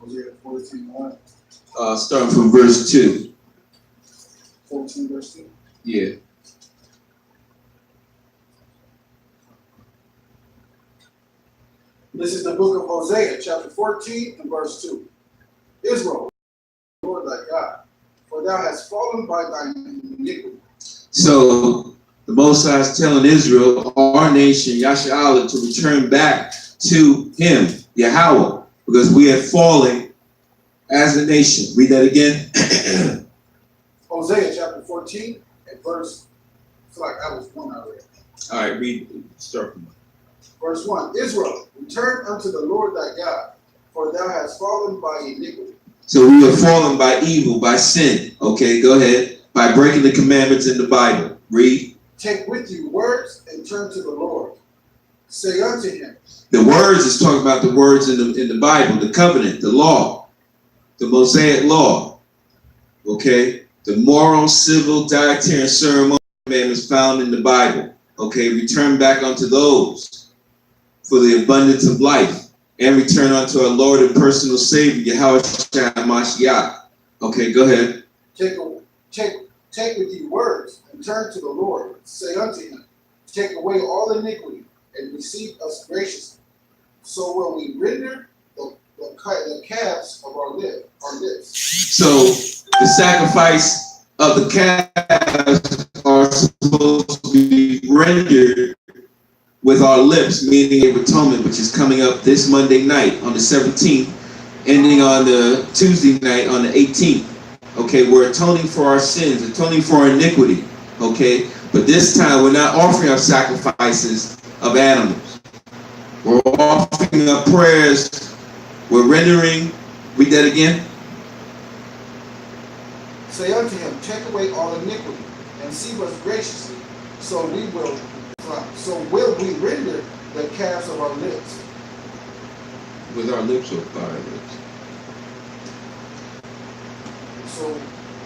Hosea 14:1, Starting from verse 2. 14 verse 2. Yeah. This is the book of Hosea, chapter 14 and verse 2. Israel, Lord thy God, for thou hast fallen by thine iniquity. So the Most High is telling Israel, our nation, Yasha'Allah, to return back to him, Yahweh, because we have fallen as a nation. Read that again. Hosea chapter 14 and verse, I feel like that was one already. All right, read, start from Verse 1, Israel, return unto the Lord thy God, for thou hast fallen by iniquity. So we have fallen by evil, by sin. Okay, go ahead. By breaking the commandments in the Bible. Read. Take with you words and turn to the Lord. Say unto him. The words is talking about the words in the Bible, the covenant, the law, the Mosaic law. Okay, the moral, civil, dietary, and ceremonial commandments found in the Bible. Okay, return back unto those for the abundance of life, and return unto our Lord and personal Savior, Yahushua Mashiach. Okay, go ahead. Take with you words and turn to the Lord. Say unto him, take away all iniquity and receive us graciously. So will we render the calves of our lips. So the sacrifice of the calves are supposed to be rendered with our lips, meaning of atonement, which is coming up this Monday night on the 17th, ending on the Tuesday night on the 18th. Okay, we're atoning for our sins, atoning for our iniquity. Okay, but this time we're not offering up sacrifices of animals. We're offering up prayers. We're rendering. Read that again. Say unto him, take away all iniquity and receive us graciously. So will we render the calves of our lips. With our lips or by our lips? So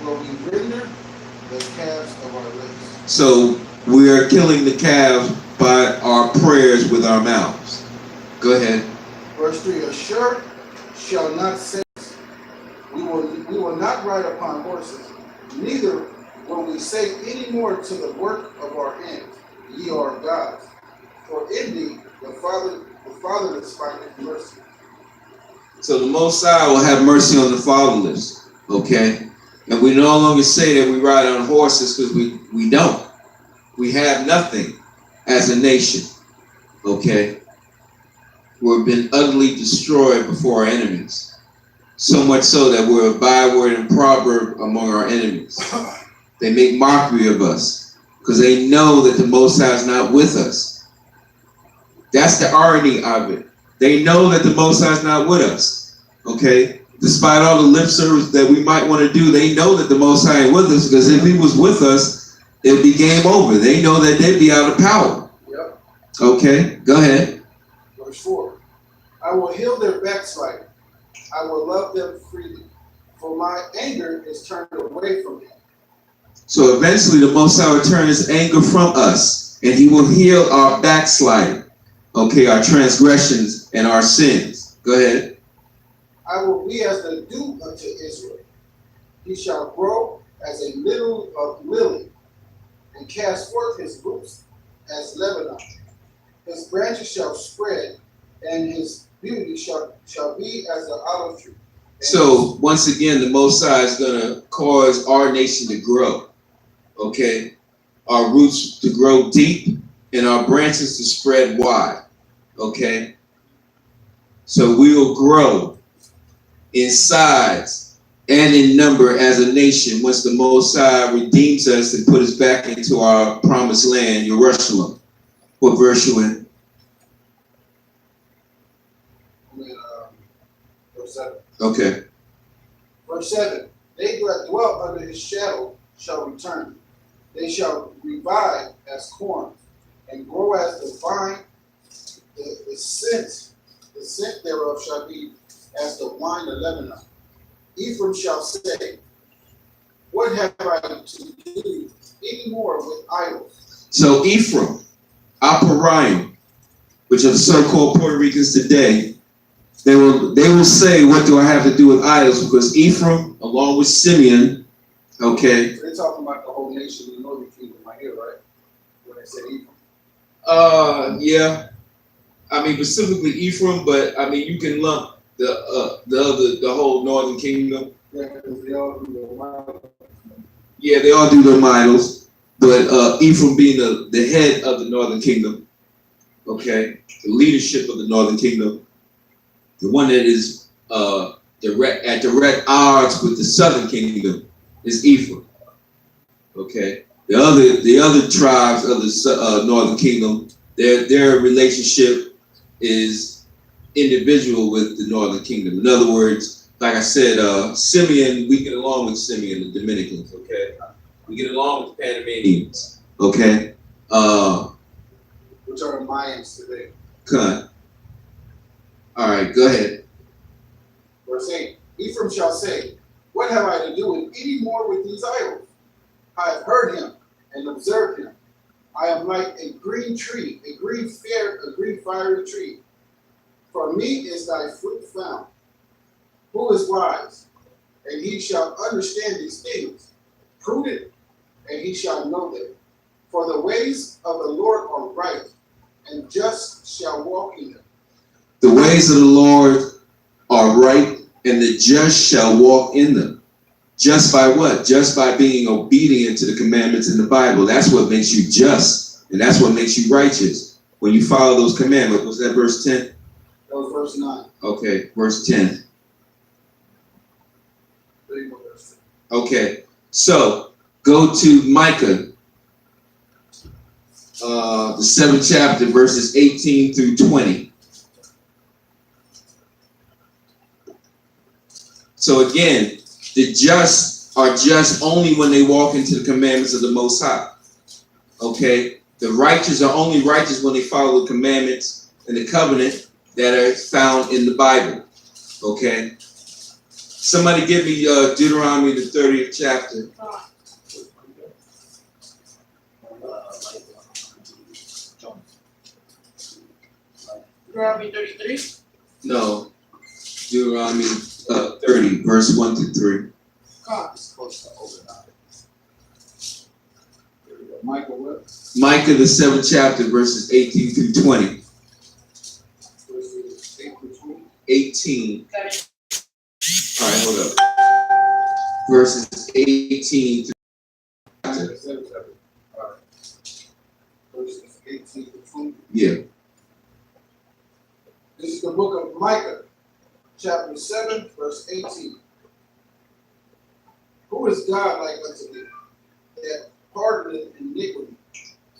will we render the calves of our lips. So we are killing the calves by our prayers with our mouths. Go ahead. Verse 3, a shirt shall not say, we will not ride upon horses, neither will we say any more to the work of our hands, ye are gods. For in thee the the fatherless findeth mercy. So the Most High will have mercy on the fatherless, okay? And we no longer say that we ride on horses because we don't. We have nothing as a nation, okay? We've been utterly destroyed before our enemies. So much so that we're a byword and proverb among our enemies. They make mockery of us because they know that the Most High is not with us. That's the irony of it. They know that the Most High is not with us, okay? Despite all the lip service that we might want to do, they know that the Most High ain't with us, because if he was with us, it'd be game over. They know that they'd be out of power. Yep. Okay, go ahead. Verse 4. I will heal their backsliding. I will love them freely, for my anger is turned away from them. So eventually the Most High will turn his anger from us, and he will heal our backsliding, okay, our transgressions and our sins. Go ahead. I will be as the dew unto Israel. He shall grow as a little of lily, and cast forth his roots as Lebanon. His branches shall spread, and his beauty shall be as the olive tree. So once again, the Most High is going to cause our nation to grow, okay? Our roots to grow deep and our branches to spread wide, okay? So we will grow in size and in number as a nation once the Most High redeems us and put us back into our promised land, Jerusalem. What verse you in? Verse 7. Okay. Verse 7. They that dwell under his shadow shall return. They shall revive as corn, and grow as the vine. The scent thereof shall be as the wine of Lebanon. Ephraim shall say, what have I to do any more with idols? So Ephraim, Aparim, which are the so-called Puerto Ricans today, they will say, what do I have to do with idols? Because Ephraim, along with Simeon, okay. So they're talking about the whole nation of the northern kingdom right here, right? When they say Ephraim. Yeah. I mean, specifically Ephraim, but I mean, you can lump the whole northern kingdom. Yeah, because they all do the wild. Yeah, they all do their idols, but Ephraim being the head of the northern kingdom, okay, the leadership of the northern kingdom, the one that is at direct odds with the southern kingdom is Ephraim, okay. The other tribes of the northern kingdom, their relationship is individual with the northern kingdom. In other words, like I said, Simeon, we get along with Simeon, the Dominicans, okay? We get along with the Panamanians, okay? Which are the Mayans today. Cut. All right, go ahead. Verse 8. Ephraim shall say, what have I to do with any more with these idols? I have heard him and observed him. I am like a green tree, a green fiery tree. For me is thy fruit found. Who is wise? And he shall understand these things. Prudent, and he shall know them. For the ways of the Lord are right, and just shall walk in them. The ways of the Lord are right, and the just shall walk in them. Just by what? Just by being obedient to the commandments in the Bible. That's what makes you just, and that's what makes you righteous. When you follow those commandments. Was that verse 10? That was verse 9. Okay, verse 10. There you go, verse Okay, so go to Micah, the 7th chapter, verses 18 through 20. So again, the just are just only when they walk into the commandments of the Most High. Okay, the righteous are only righteous when they follow the commandments and the covenant that are found in the Bible. Okay, somebody give me Deuteronomy, the 30th chapter. Deuteronomy 33. No, Deuteronomy 30, verse 1 through 3. Michael what? Micah, the 7th chapter, verses 18 through 20. 18. All right, hold up. Verses 18 through. Verses 18 to 20. Yeah. This is the book of Micah, chapter 7, verse 18. Who is God like unto thee, that pardoneth iniquity,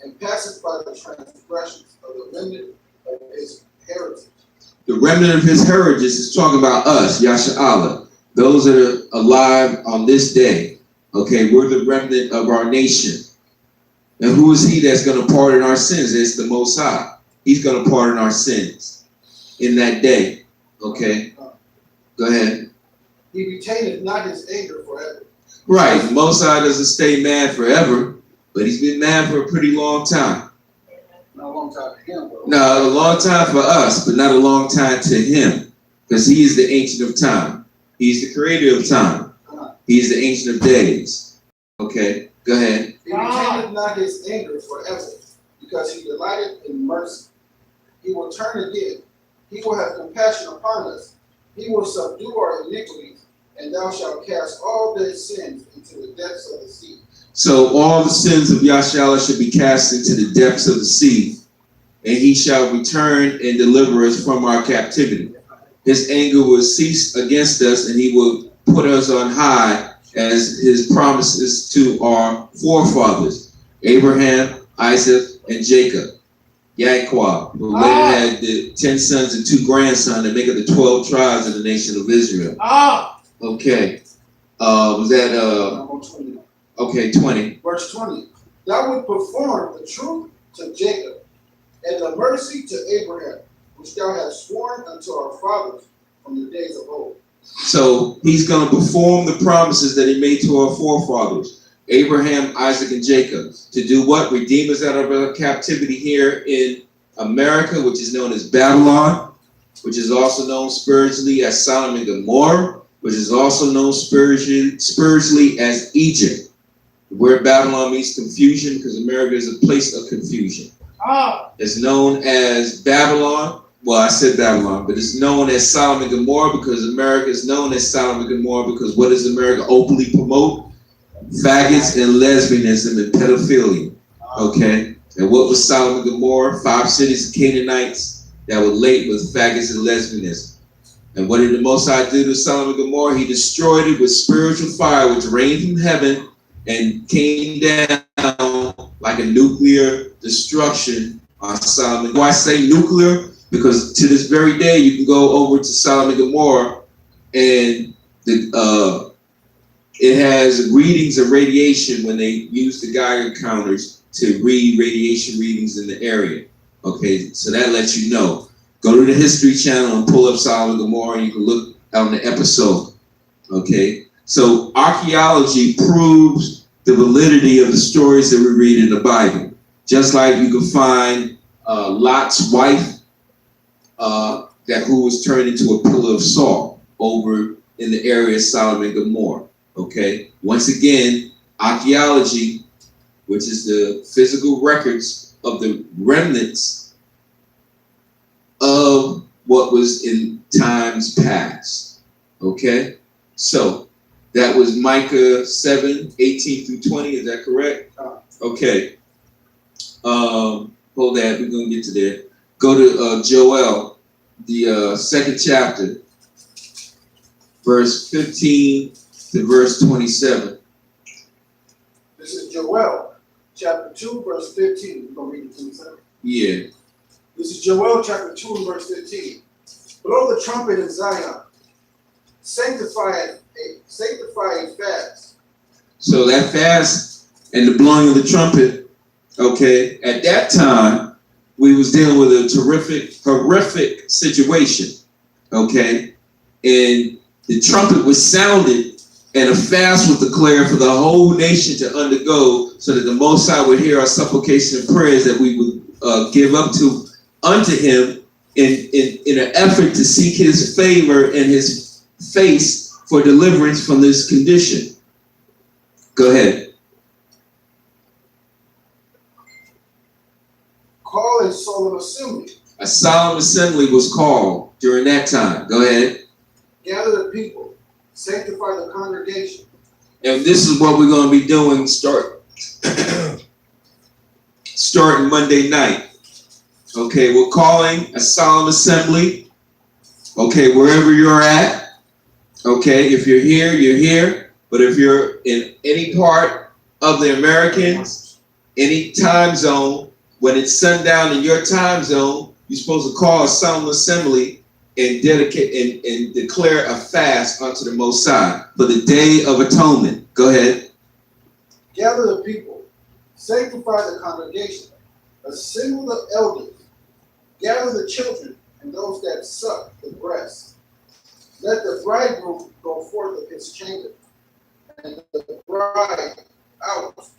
and passeth by the transgressions of the remnant of his heritage? The remnant of his heritage is talking about us, Yasha'Allah. Those that are alive on this day. Okay, we're the remnant of our nation. And who is he that's going to pardon our sins? It's the Most High. He's going to pardon our sins in that day. Okay, go ahead. He retaineth not his anger forever. Right, the Most High doesn't stay mad forever, but he's been mad for a pretty long time. Not a long time to him, though. No, a long time for us, but not a long time to him, because he is the Ancient of Time. He's the Creator of time. He's the Ancient of Days. Okay, go ahead. He retaineth not his anger forever, because he delighteth in mercy. He will turn again. He will have compassion upon us. He will subdue our iniquities, and thou shalt cast all their sins into the depths of the sea. So all the sins of Yashala should be cast into the depths of the sea, and he shall return and deliver us from our captivity. His anger will cease against us, and he will put us on high as his promises to our forefathers, Abraham, Isaac, and Jacob. Yaquah, who later had the 10 sons and 2 grandsons that make up the 12 tribes of the nation of Israel. Okay. Was that, okay, 20. Verse 20. Thou would perform the truth to Jacob, and the mercy to Abraham, which thou hast sworn unto our fathers from the days of old. So he's going to perform the promises that he made to our forefathers, Abraham, Isaac, and Jacob, to do what? Redeem us out of our captivity here in America, which is known as Babylon, which is also known spiritually as Sodom and Gomorrah, which is also known spiritually as Egypt. The word Babylon means confusion because America is a place of confusion. It's known as Babylon. Well, I said Babylon, but it's known as Sodom and Gomorrah because America is known as Sodom and Gomorrah because what does America openly promote? Faggots and lesbianism and pedophilia. Okay? And what was Sodom and Gomorrah? 5 cities of Canaanites that were laden with faggots and lesbianism. And what did the Most High do to Sodom and Gomorrah? He destroyed it with spiritual fire, which rained from heaven and came down like a nuclear destruction on Sodom and Gomorrah. Why I say nuclear? Because to this very day, you can go over to Sodom and Gomorrah and it has readings of radiation when they use the Geiger counters to read radiation readings in the area. Okay, so that lets you know. Go to the History Channel and pull up Sodom and Gomorrah and you can look on the episode. Okay, so archaeology proves the validity of the stories that we read in the Bible. Just like you can find Lot's wife who was turned into a pillar of salt over in the area of Sodom and Gomorrah. Okay, once again, archaeology, which is the physical records of the remnants of what was in times past. Okay, so that was Micah 7, 18 through 20, is that correct? Okay, hold that, we're going to get to there. Go to Joel, the 2nd chapter, verse 15 to verse 27. This is Joel, chapter 2, verse 15. We're going to read it 27. Yeah. This is Joel, chapter 2, and verse 15. Blow the trumpet in Zion. Sanctify a fast. So that fast and the blowing of the trumpet, okay, at that time, we was dealing with a horrific situation, okay? And the trumpet was sounded and a fast was declared for the whole nation to undergo so that the Most High would hear our supplication and prayers that we would give up to unto him in an effort to seek his favor and his face for deliverance from this condition. Go ahead. Call a solemn assembly A solemn assembly was called during that time. Go ahead. Gather the people, sanctify the congregation. And this is what we're going to be doing starting Monday night. Okay, we're calling a solemn assembly. Okay, wherever you're at. Okay, if you're here, you're here. But if you're in any part of the Americans, any time zone, when it's sundown in your time zone, you're supposed to call a solemn assembly and dedicate and declare a fast unto the Most High for the Day of Atonement. Go ahead. Gather the people, sanctify the congregation, assemble the elders, gather the children and those that suck the breast. Let the bridegroom go forth of his chamber, and the bride out.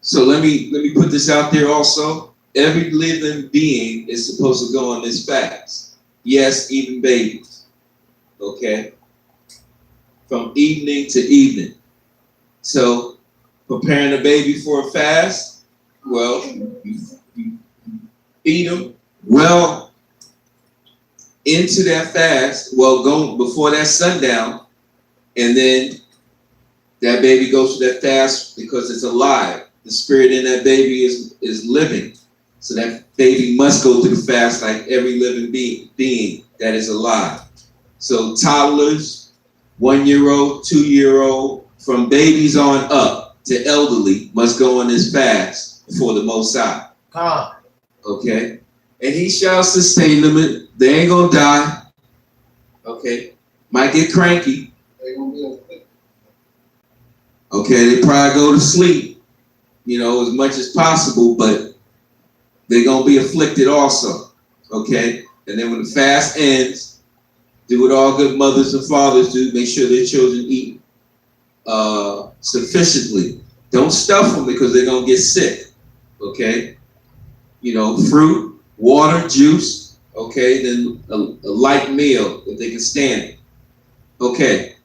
So let me put this out there also. Every living being is supposed to go on this fast. Yes, even babies. Okay? From evening to evening. So preparing a baby for a fast, well, you feed them well into that fast, well, go before that sundown, and then that baby goes through that fast because it's alive. The spirit in that baby is living. So that baby must go through the fast like every living being that is alive. So toddlers, 1-year-old, 2-year-old, from babies on up to elderly must go on this fast before the Most High. Okay? And he shall sustain them. They ain't gonna die. Okay? Might get cranky. They're gonna be afflicted. Okay, they probably go to sleep, as much as possible, but they're going to be afflicted also, okay? And then when the fast ends, do what all good mothers and fathers do, make sure their children eat sufficiently. Don't stuff them because they're going to get sick, okay? Fruit, water, juice, okay? Then a light meal if they can stand it. Okay,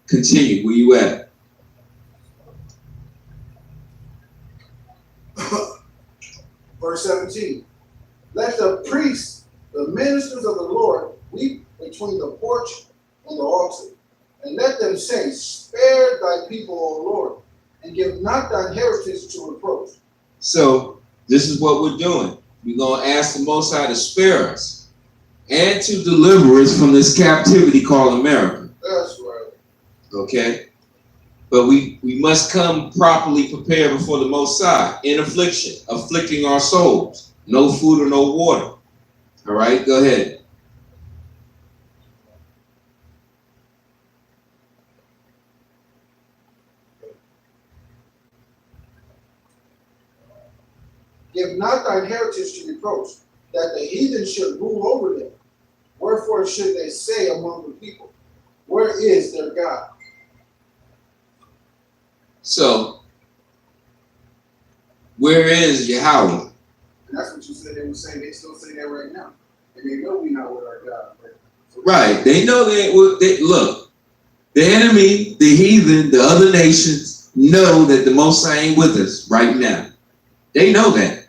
continue. Where you at? Verse 17. Let the priests, the ministers of the Lord, weep between the porch and the altar, and let them say, spare thy people, O Lord, and give not thine heritage to reproach. So this is what we're doing. We're going to ask the Most High to spare us and to deliver us from this captivity called America. That's right. Okay? But we must come properly prepared before the Most High in affliction, afflicting our souls. No food or no water. All right? Go ahead. Give not thine heritage to reproach, that the heathen should rule over them. Wherefore should they say among the people, where is their God? So, where is Yahweh? And that's what you said they were saying. They still say that right now. And they know we not with our God. Right. They know look, the enemy, the heathen, the other nations know that the Most High ain't with us right now. They know that.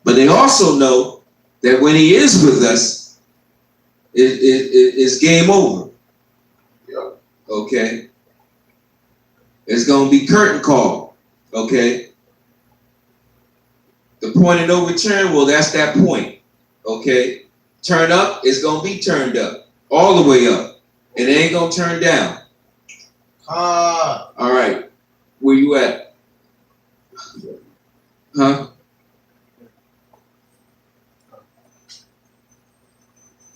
But they also know that when he is with us, it's game over. Yep. Okay? It's going to be curtain call. Okay? The point of no return, well, that's that point. Okay? Turn up, it's going to be turned up. All the way up. And it ain't going to turn down. All right. Where you at? Huh?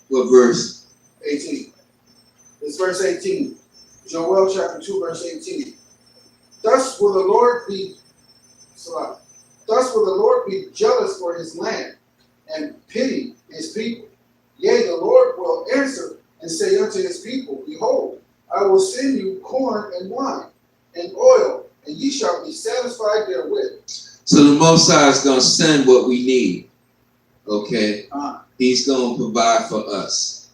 What verse? 18. It's verse 18. Joel chapter 2, verse 18. Thus will the Lord be jealous for his land and pity his people. Yea, the Lord will answer and say unto his people, behold, I will send you corn and wine and oil, and ye shall be satisfied therewith. So the Most High is going to send what we need. Okay? He's going to provide for us.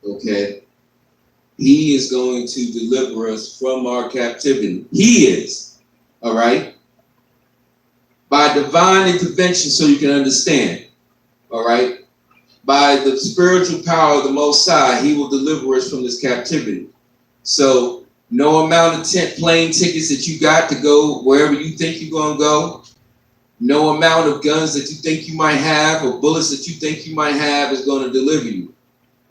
Okay? He is going to deliver us from our captivity. He is. All right? By divine intervention, so you can understand. All right? by the spiritual power of the Most High, he will deliver us from this captivity. So no amount of plane tickets that you got to go wherever you think you're going to go, no amount of guns that you think you might have or bullets that you think you might have is going to deliver you.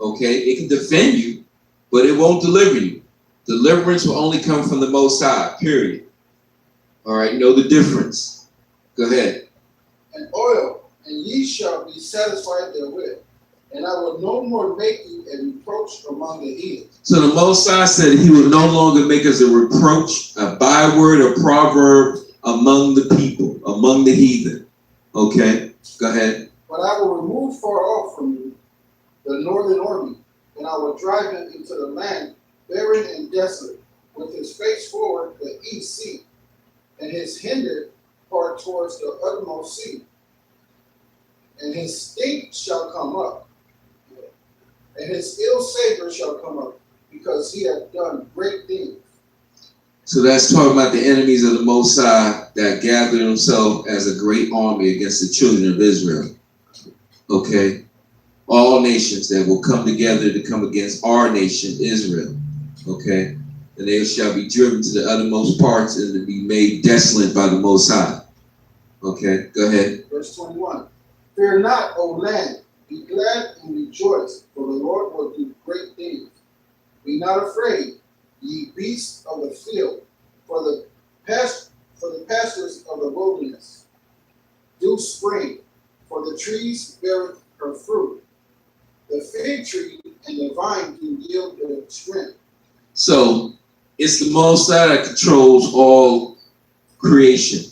Okay? It can defend you, but it won't deliver you. Deliverance will only come from the Most High, period. All right? Know the difference. Go ahead. And oil, and ye shall be satisfied therewith. And I will no more make you a reproach among the heathen. So the Most High said he would no longer make us a reproach, a byword, a proverb among the people, among the heathen. Okay, go ahead. But I will remove far off from you the northern army, and I will drive him into the land barren and desolate, with his face forward the east sea, and his hinder part towards the uttermost sea. And his stink shall come up, and his ill savor shall come up, because he hath done great things. So that's talking about the enemies of the Most High that gathered themselves as a great army against the children of Israel. Okay? All nations that will come together to come against our nation, Israel. Okay? And they shall be driven to the uttermost parts and to be made desolate by the Most High. Okay? Go ahead. Verse 21. Fear not, O land, be glad and rejoice, for the Lord will do great things. Be not afraid, ye beasts of the field, for the pastures of the wilderness do spring, for the trees beareth her fruit. The fig tree and the vine do yield their strength. So it's the Most High that controls all creation.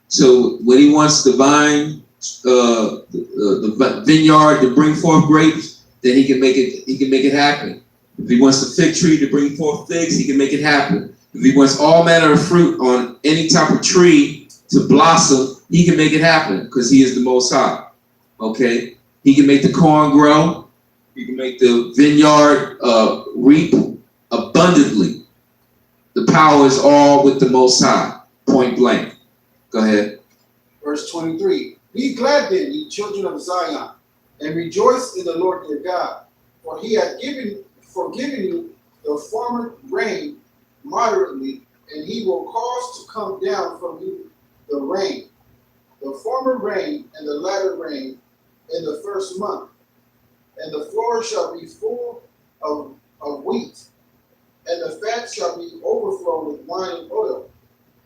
So when he wants the vine, the vineyard to bring forth grapes, then he can make it happen. If he wants the fig tree to bring forth figs, he can make it happen. If he wants all manner of fruit on any type of tree to blossom, he can make it happen because he is the Most High. Okay? He can make the corn grow. He can make the vineyard reap abundantly. The power is all with the Most High. Point blank. Go ahead. Verse 23. Be glad then, ye children of Zion, and rejoice in the Lord your God, for he hath forgiven you the former rain moderately, and he will cause to come down from you the rain, the former rain and the latter rain in the first month. And the floor shall be full of wheat, and the fat shall be overflown with wine and oil.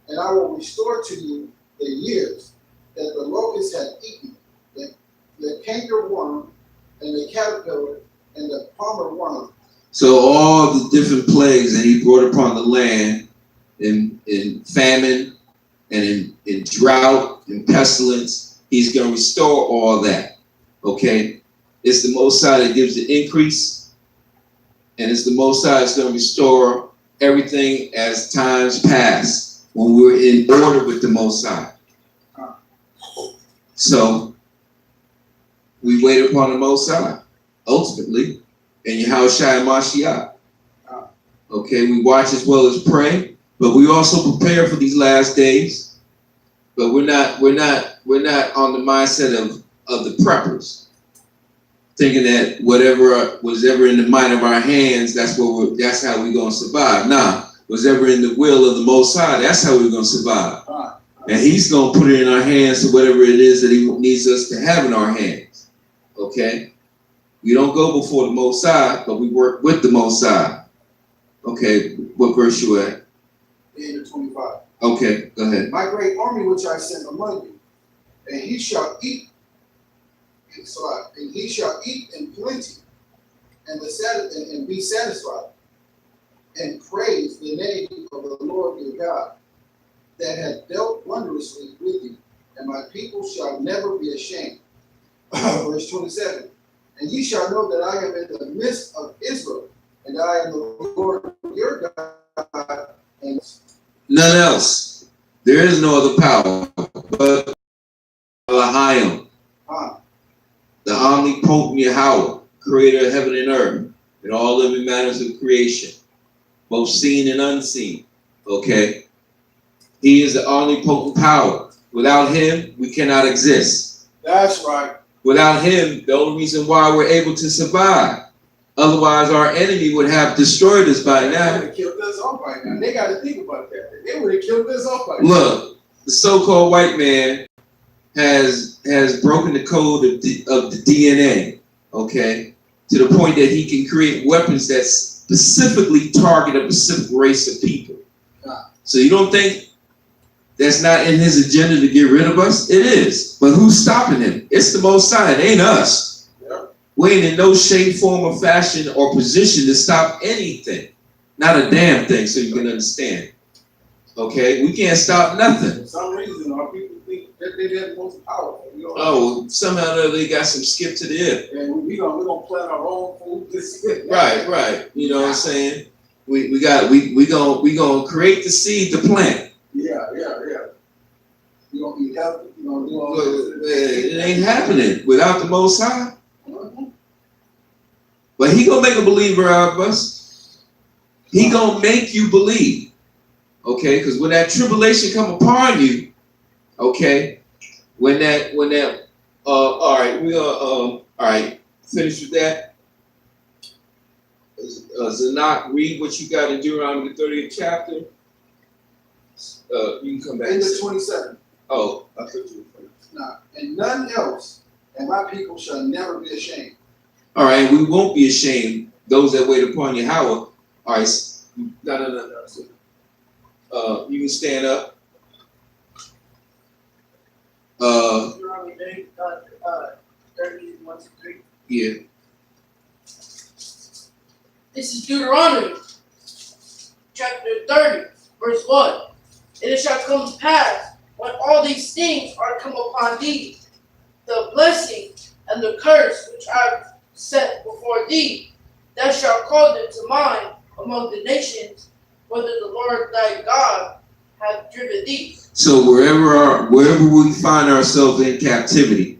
And I will restore to you the years that the locust had eaten, the cankerworm, and the caterpillar, and the palmer worm. So all the different plagues that he brought upon the land in famine and in drought and pestilence, he's going to restore all that. Okay? It's the Most High that gives the increase, and it's the Most High that's going to restore everything as times pass when we're in order with the Most High. So we wait upon the Most High, ultimately, in Yahushua and Mashiach. Okay, we watch as well as pray, but we also prepare for these last days. But we're not on the mindset of the preppers, thinking that whatever was ever in the mind of our hands, that's how we're gonna survive. Nah, what's ever in the will of the Most High, that's how we're gonna survive. And he's going to put it in our hands to whatever it is that he needs us to have in our hands. Okay? We don't go before the Most High, but we work with the Most High. Okay, what verse you at? The end of 25. Okay, go ahead. My great army which I sent among you, and he shall eat, and he shall eat in plenty, and be satisfied, and praise the name of the Lord your God, that hath dealt wondrously with you, and my people shall never be ashamed. Verse 27. And ye shall know that I am in the midst of Israel, and I am the Lord your God, and None else. There is no other power but Elohim, the omnipotent Yahweh, creator of heaven and earth, and all living matters of creation, both seen and unseen. Okay? He is the omnipotent power. Without him, we cannot exist. that's right. Without him, the only reason why we're able to survive. Otherwise, our enemy would have destroyed us by They now. would have killed us off by now. They got to think about that. They would have killed us off by now. Look, the so-called white man has broken the code of the DNA, okay, to the point that he can create weapons that specifically target a specific race of people. So you don't think that's not in his agenda to get rid of us? It is. But who's stopping him? It's the Most High. It ain't us. Yeah. We ain't in no shape, form, or fashion or position to stop anything. Not a damn thing, so you can understand. Okay? We can't stop nothing. For some reason, our people think that they're the most powerful. You know? Oh, somehow or other they got some skip to the hip. And we're gonna plant our own food. Right. You know what I'm saying? We gonna create the seed to plant. Yeah. You gonna be healthy. You gonna do all this. It ain't happening without the Most High. Mhm. But he gonna make a believer out of us. He gonna make you believe. Okay, because when that tribulation come upon you, okay, when that all right, we all right, finish with that. Zanach, read what you got in Deuteronomy the 30th chapter. You can come back. In the 27th. Oh, I took you. Now, and none else, and my people shall never be ashamed. all right, we won't be ashamed. Those that wait upon Yahweh. All right, no. You can stand up. Deuteronomy 30:1-3. Yeah. This is Deuteronomy chapter 30, verse 1. And it shall come to pass when all these things are come upon thee, the blessing and the curse which I have set before thee, thou shalt call them to mind among the nations, whether the Lord thy God hath driven thee. So wherever we find ourselves in captivity,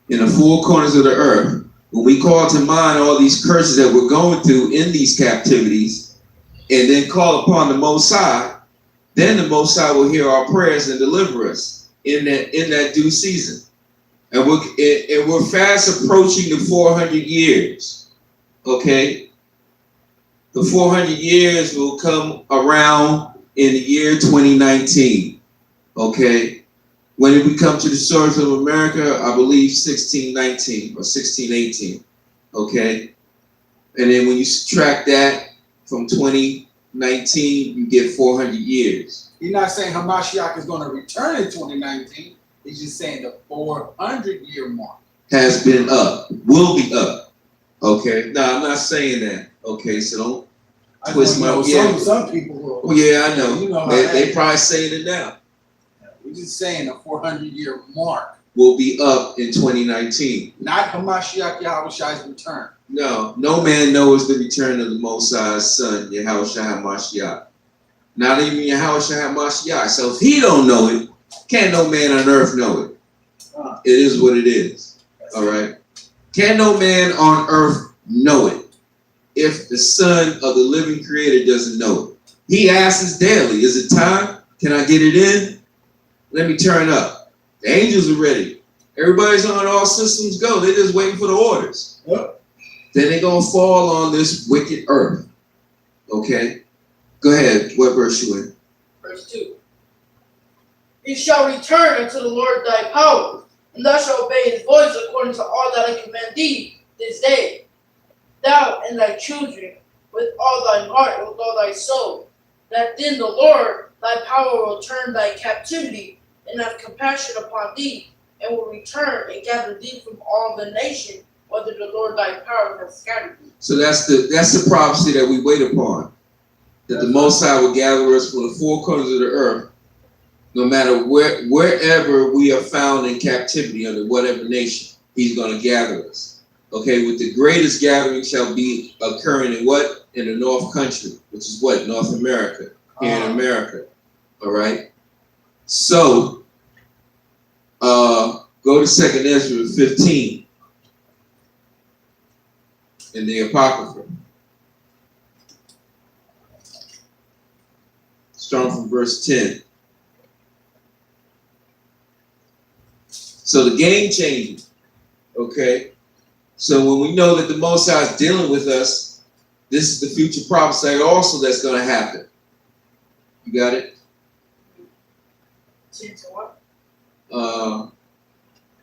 in the four corners of the earth, when we call to mind all these curses that we're going through in these captivities, and then call upon the Most High, then the Most High will hear our prayers and deliver us in that due season. And we're fast approaching the 400 years. Okay, the 400 years will come around in the year 2019. Okay, when did we come to the shores of America? I believe 1619 or 1618. Okay, and then when you subtract that from 2019, you get 400 years. He's not saying Hamashiach is going to return in 2019. He's just saying the 400-year mark Has been up, will be up. Okay, no, I'm not saying that. Okay, so don't twist my. Some people will. Oh yeah, I know. You know how they probably saying it now. We're just saying the 400-year mark. Will be up in 2019. Not Hamashiach Yahushai's return. No man knows the return of the Most High's Son, Yahushua HaMashiach. Not even Yahushua HaMashiach. So if he don't know it, can't no man on earth know it. It is what it is. All right. Can no man on earth know it if the Son of the living Creator doesn't know it? He asks us daily, is it time? Can I get it in? Let me turn up. The angels are ready. Everybody's on all systems go. They're just waiting for the orders. Yep. Then they're going to fall on this wicked earth. Okay? Go ahead. What verse you in? Verse 2. He shall return unto the Lord thy power, and thou shalt obey his voice according to all that I command thee this day, thou and thy children, with all thine heart and with all thy soul, that then the Lord thy power will turn thy captivity and have compassion upon thee, and will return and gather thee from all the nation, whether the Lord thy power has scattered thee. So that's the prophecy that we wait upon. That the Most High will gather us from the four corners of the earth, no matter wherever we are found in captivity under whatever nation, he's going to gather us. Okay, with the greatest gathering shall be occurring in what? In the North Country, which is what? North America, here in America. All right. So, go to 2nd Ezra 15 in the Apocrypha. Starting from verse 10. So the game changer Okay? So when we know that the Most High is dealing with us, this is the future prophecy also that's going to happen. You got it?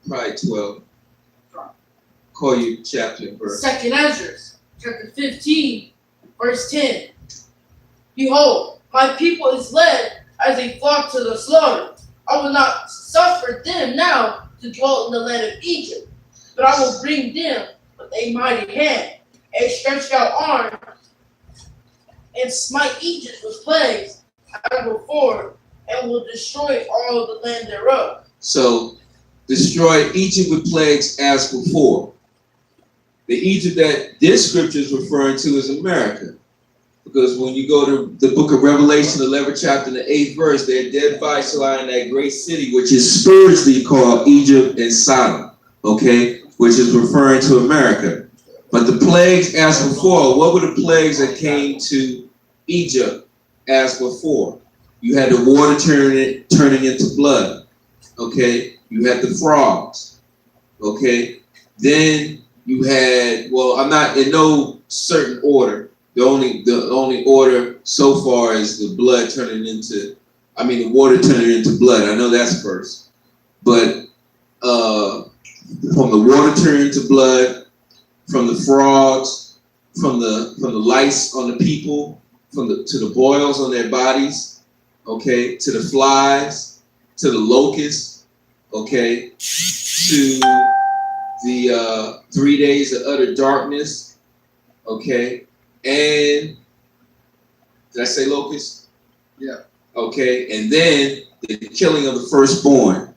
Probably 12. Call you chapter and verse. Second Ezra, chapter 15, verse 10. Behold, my people is led as a flock to the slaughter. I will not suffer them now to dwell in the land of Egypt, but I will bring them with a mighty hand, a stretched out arm, and smite Egypt with plagues as before, and will destroy all the land thereof. So, destroy Egypt with plagues as before. The Egypt that this scripture is referring to is America. Because when you go to the book of Revelation, the 11th chapter, and the 8th verse, their dead bodies shall lie in that great city, which is spiritually called Egypt and Sodom, okay, which is referring to America. But the plagues as before, what were the plagues that came to Egypt as before? You had the water turning into blood, okay? You had the frogs, okay? Then you had, well, I'm not in no certain order. The only order so far is the blood turning into, the water turning into blood. I know that's first. But from the water turning into blood, from the frogs, from the lice on the people, to the boils on their bodies, okay, to the flies, to the locusts, okay, to the 3 days of utter darkness, okay, and did I say locusts? Yeah. Okay, and then the killing of the firstborn.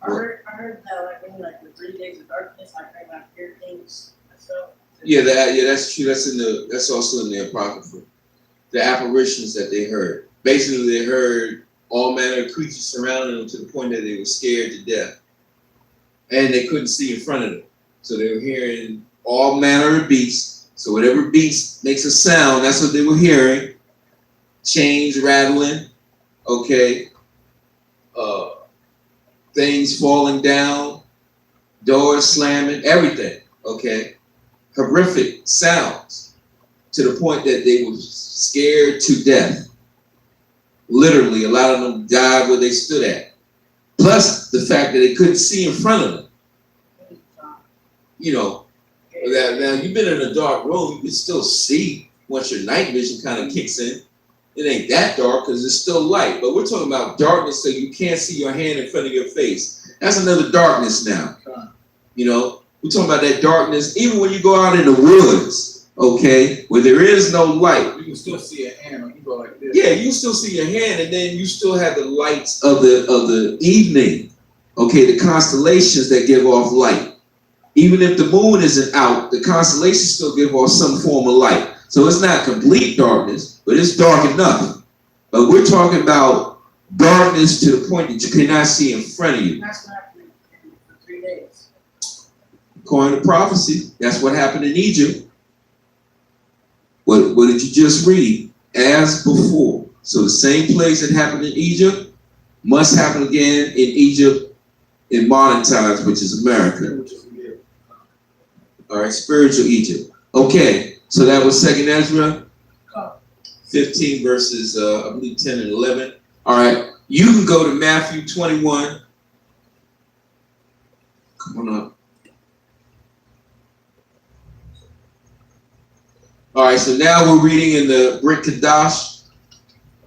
I heard that like the 3 days of darkness, I hear things myself. Yeah, that's true. That's also in the Apocrypha. The apparitions that they heard. Basically, they heard all manner of creatures surrounding them to the point that they were scared to death. And they couldn't see in front of them. So they were hearing all manner of beasts. So whatever beast makes a sound, that's what they were hearing. Chains rattling, okay. Things falling down, doors slamming, everything, okay. Horrific sounds to the point that they were scared to death. Literally, a lot of them died where they stood at. Plus the fact that they couldn't see in front of them. You know, now you've been in a dark room, you can still see once your night vision kind of kicks in. It ain't that dark because it's still light, but we're talking about darkness so you can't see your hand in front of your face. That's another darkness now. You know, we're talking about that darkness even when you go out in the woods, okay, where there is no light. You can still see a hand when you go like this. Yeah, you still see your hand, and then you still have the lights of the evening, okay, the constellations that give off light. Even if the moon isn't out, the constellations still give off some form of light. So it's not complete darkness, but it's dark enough. But we're talking about darkness to the point that you cannot see in front of you. That's what happened for 3 days. According to prophecy, that's what happened in Egypt. What did you just read? As before. So the same place that happened in Egypt must happen again in Egypt in modern times, which is America. All right, spiritual Egypt. Okay, so that was 2nd Ezra 15 verses, I believe 10 and 11. All right, you can go to Matthew 21. Come on up. All right, so now we're reading in the Brit Kadash,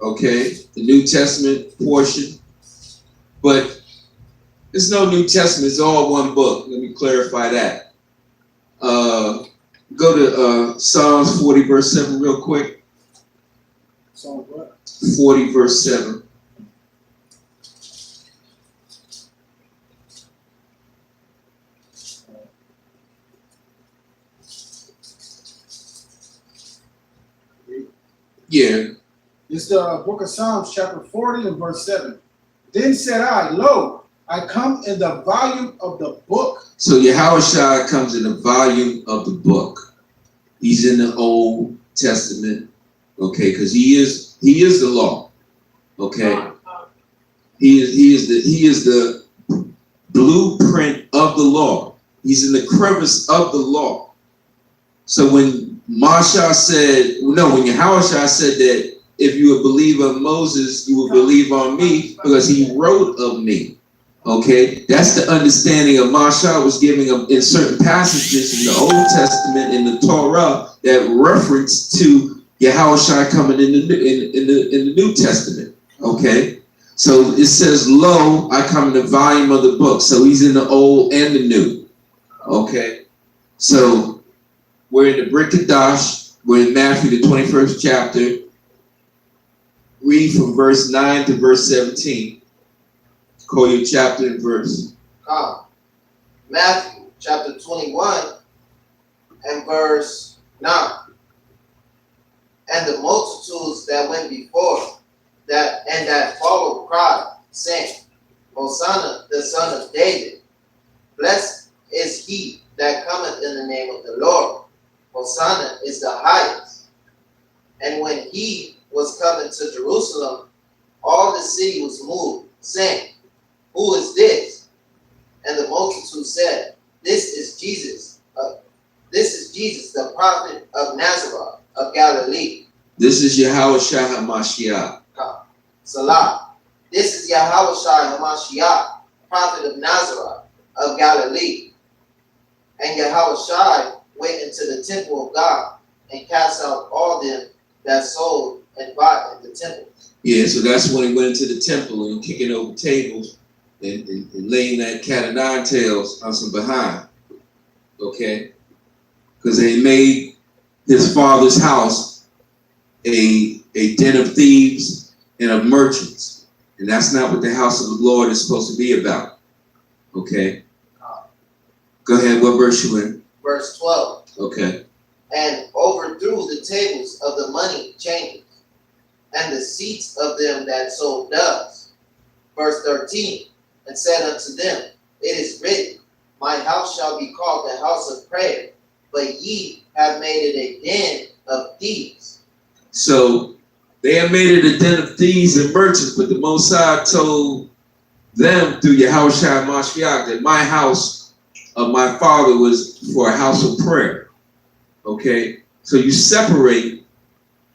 okay, the New Testament portion. But it's no New Testament, it's all one book. Let me clarify that. Go to Psalms 40 verse 7 real quick. Psalms what? 40 verse 7. Yeah. It's the book of Psalms, chapter 40 and verse 7. Then said I, lo, I come in the volume of the book. So Yahushua comes in the volume of the book. He's in the Old Testament, okay, because he is the law, okay. He is the blueprint of the law. He's in the crevice of the law. So when Masha said, no, when Yahushua said that if you would believe on Moses, you would believe on me because he wrote of me. Okay, that's the understanding of Masha was giving them in certain passages in the Old Testament in the Torah that reference to Yahushua coming in the New Testament. Okay, so it says, "Lo, I come in the volume of the book." So he's in the Old and the New. Okay, so we're in the Brit Kadash. We're in Matthew, the 21st chapter. Read from verse 9 to verse 17. Call your chapter and verse. Matthew chapter 21 and verse 9. And the multitudes that went before that followed cried, saying, Hosanna, the son of David. Blessed is he that cometh in the name of the Lord. Hosanna is the highest. And when he was coming to Jerusalem, all the city was moved, saying, Who is this? And the multitude said, This is Jesus, the prophet of Nazareth of Galilee. This is Yahushua HaMashiach. Salah. This is Yahushua HaMashiach, prophet of Nazareth of Galilee. And Yahushua went into the temple of God and cast out all them that sold and bought in the temple. Yeah, so that's when he went into the temple and kicking over tables and laying that cat of nine tails on some behind. Okay? Because they made his father's house a den of thieves and of merchants. And that's not what the house of the Lord is supposed to be about. Okay? Go ahead, what verse you in? Verse 12. Okay. And overthrew the tables of the money changers and the seats of them that sold doves. Verse 13. And said unto them, It is written, My house shall be called the house of prayer, but ye have made it a den of thieves. So they have made it a den of thieves and merchants, but the Most High told them through Yahushua Mashiach that my house of my father was for a house of prayer. Okay? So you separate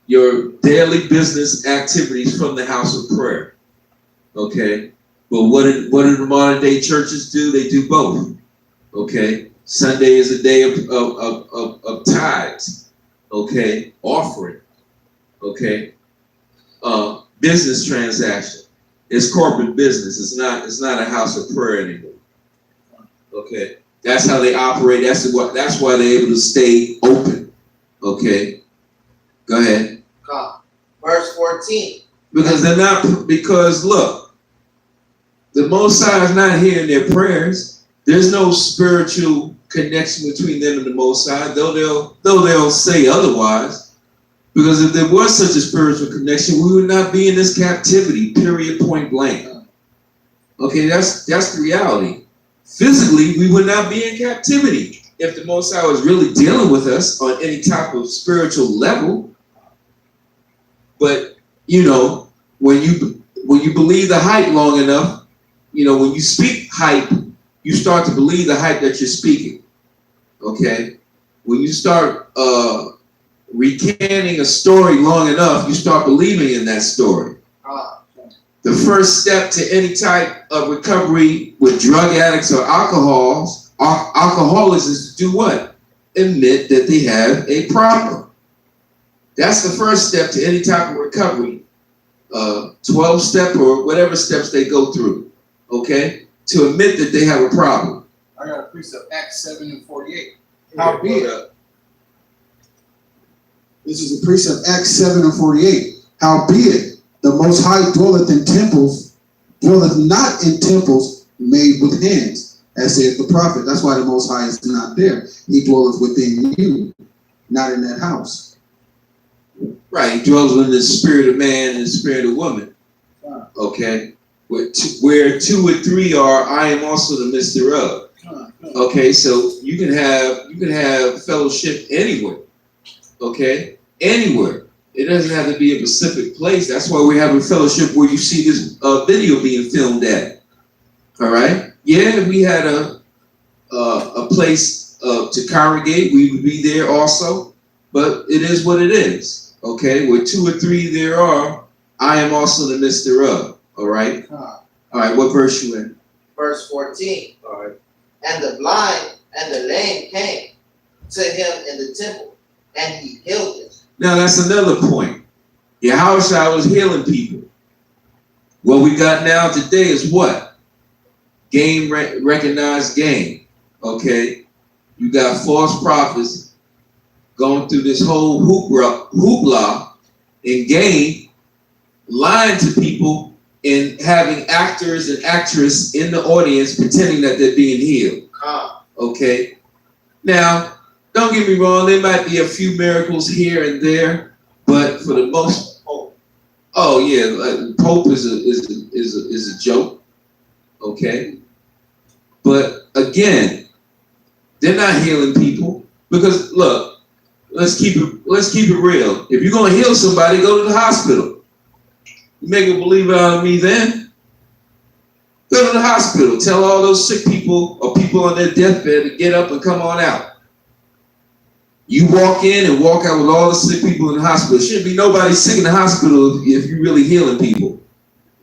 your daily business activities from the house of prayer. Okay? But what do the modern day churches do? They do both. Okay? Sunday is a day of tithes. Okay? Offering. Okay? Business transaction. It's corporate business. It's not a house of prayer anymore. Okay? That's how they operate. That's why they're able to stay open. Okay? Go ahead. Verse 14. Because look, the Most High is not hearing their prayers. There's no spiritual connection between them and the Most High, though they'll say otherwise. Because if there was such a spiritual connection, we would not be in this captivity, period, point blank. Okay, that's the reality. Physically, we would not be in captivity if the Most High was really dealing with us on any type of spiritual level. But, when you believe the hype long enough, when you speak hype, you start to believe the hype that you're speaking. Okay? When you start recanting a story long enough, you start believing in that story. The first step to any type of recovery with drug addicts or alcoholics is to do what? Admit that they have a problem. That's the first step to any type of recovery. 12-step or whatever steps they go through. Okay? To admit that they have a problem. I got a precept, Acts 7 and 48. Howbeit, This is the precept, Acts 7 and 48. Howbeit, the Most High dwelleth not in temples made with hands, as saith the prophet. That's why the Most High is not there. He dwelleth within you, not in that house. Right, he dwells in the spirit of man and the spirit of woman. Okay? Where two or three are, I am also the midst thereof. Okay, so you can have fellowship anywhere. Okay? Anywhere. It doesn't have to be a specific place. That's why we're having fellowship where you see this video being filmed at. All right? Yeah, we had a place to congregate, we would be there also. But it is what it is. Okay, where 2 or 3 there are, I am also in the midst thereof. All right. All right. What verse you in? Verse 14. All right. And the blind and the lame came to him in the temple, and he healed them. Now that's another point. Yahushua was healing people. What we got now today is what? Game recognized game. Okay, you got false prophets going through this whole hoopla in game, lying to people and having actors and actresses in the audience pretending that they're being healed. Okay, now don't get me wrong, there might be a few miracles here and there, but for the most, oh yeah, like Pope is a joke. Okay, but again, they're not healing people because look, let's keep it real. If you're gonna heal somebody, go to the hospital. You make a believer out of me then. Go to the hospital. Tell all those sick people or people on their deathbed to get up and come on out. You walk in and walk out with all the sick people in the hospital. There shouldn't be nobody sick in the hospital if you're really healing people.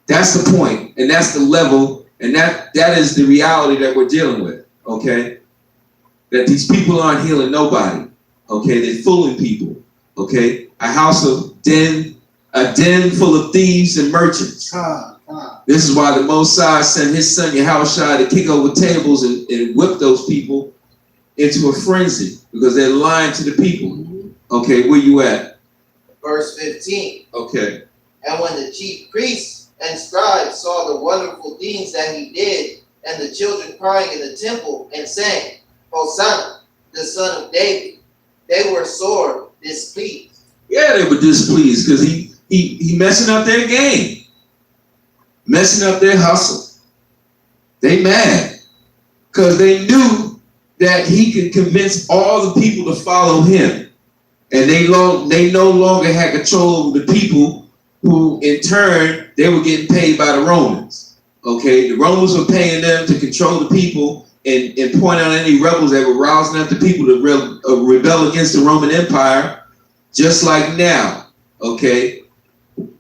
That's the point, and that's the level, and that is the reality that we're dealing with, okay? That these people aren't healing nobody, okay? They're fooling people, okay? A den full of thieves and merchants. This is why the Most High sent his son Yahushua to kick over tables and whip those people into a frenzy because they're lying to the people. Okay, where you at? Verse 15. Okay. And when the chief priests and scribes saw the wonderful things that he did, and the children crying in the temple and saying, Hosanna, the son of David, they were sore displeased. Yeah, they were displeased because he messing up their game, messing up their hustle. They mad because they knew that he could convince all the people to follow him. And they no longer had control over the people who, in turn, they were getting paid by the Romans. Okay, the Romans were paying them to control the people and point out any rebels that were rousing up the people to rebel against the Roman Empire, just like now. Okay,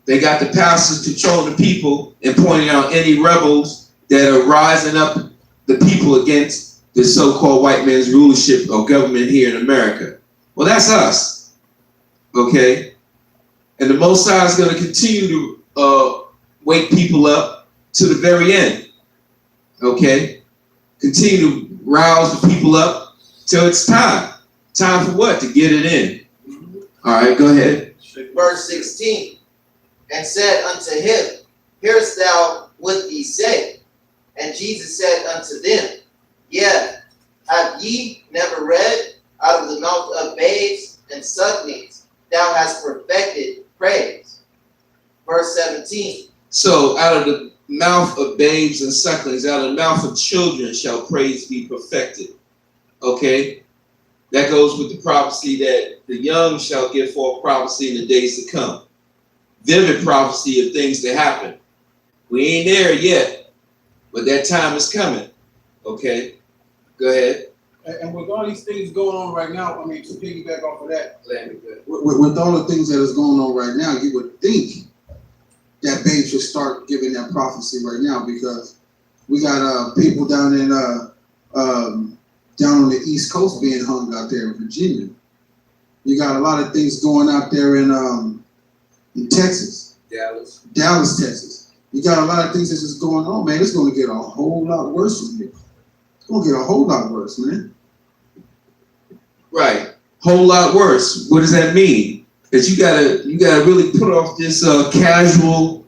they got the pastors controlling the people and pointing out any rebels that are rising up the people against the so-called white man's rulership or government here in America. Well, that's us, okay? And the Most High is going to continue to wake people up to the very end, okay? Continue to rouse the people up till it's time. Time for what? To get it in. All right, go ahead. Verse 16. And said unto him, Hearest thou what these say? And Jesus said unto them, Yeah, have ye never read, out of the mouth of babes and sucklings thou hast perfected praise? Verse 17. So out of the mouth of babes and sucklings, out of the mouth of children shall praise be perfected. Okay? That goes with the prophecy that the young shall give forth prophecy in the days to come. Vivid prophecy of things to happen. We ain't there yet, but that time is coming. Okay? Go ahead. And with all these things going on right now, I mean, to piggyback off of that, with all the things that is going on right now, you would think that babe should start giving that prophecy right now, because we got people down in down on the East Coast being hung out there in Virginia. You got a lot of things going out there in Texas, Dallas, Texas. You got a lot of things that's just going on, man. It's going to get a whole lot worse from here. It's going to get a whole lot worse, man. Right, whole lot worse. What does that mean? That you gotta really put off this casual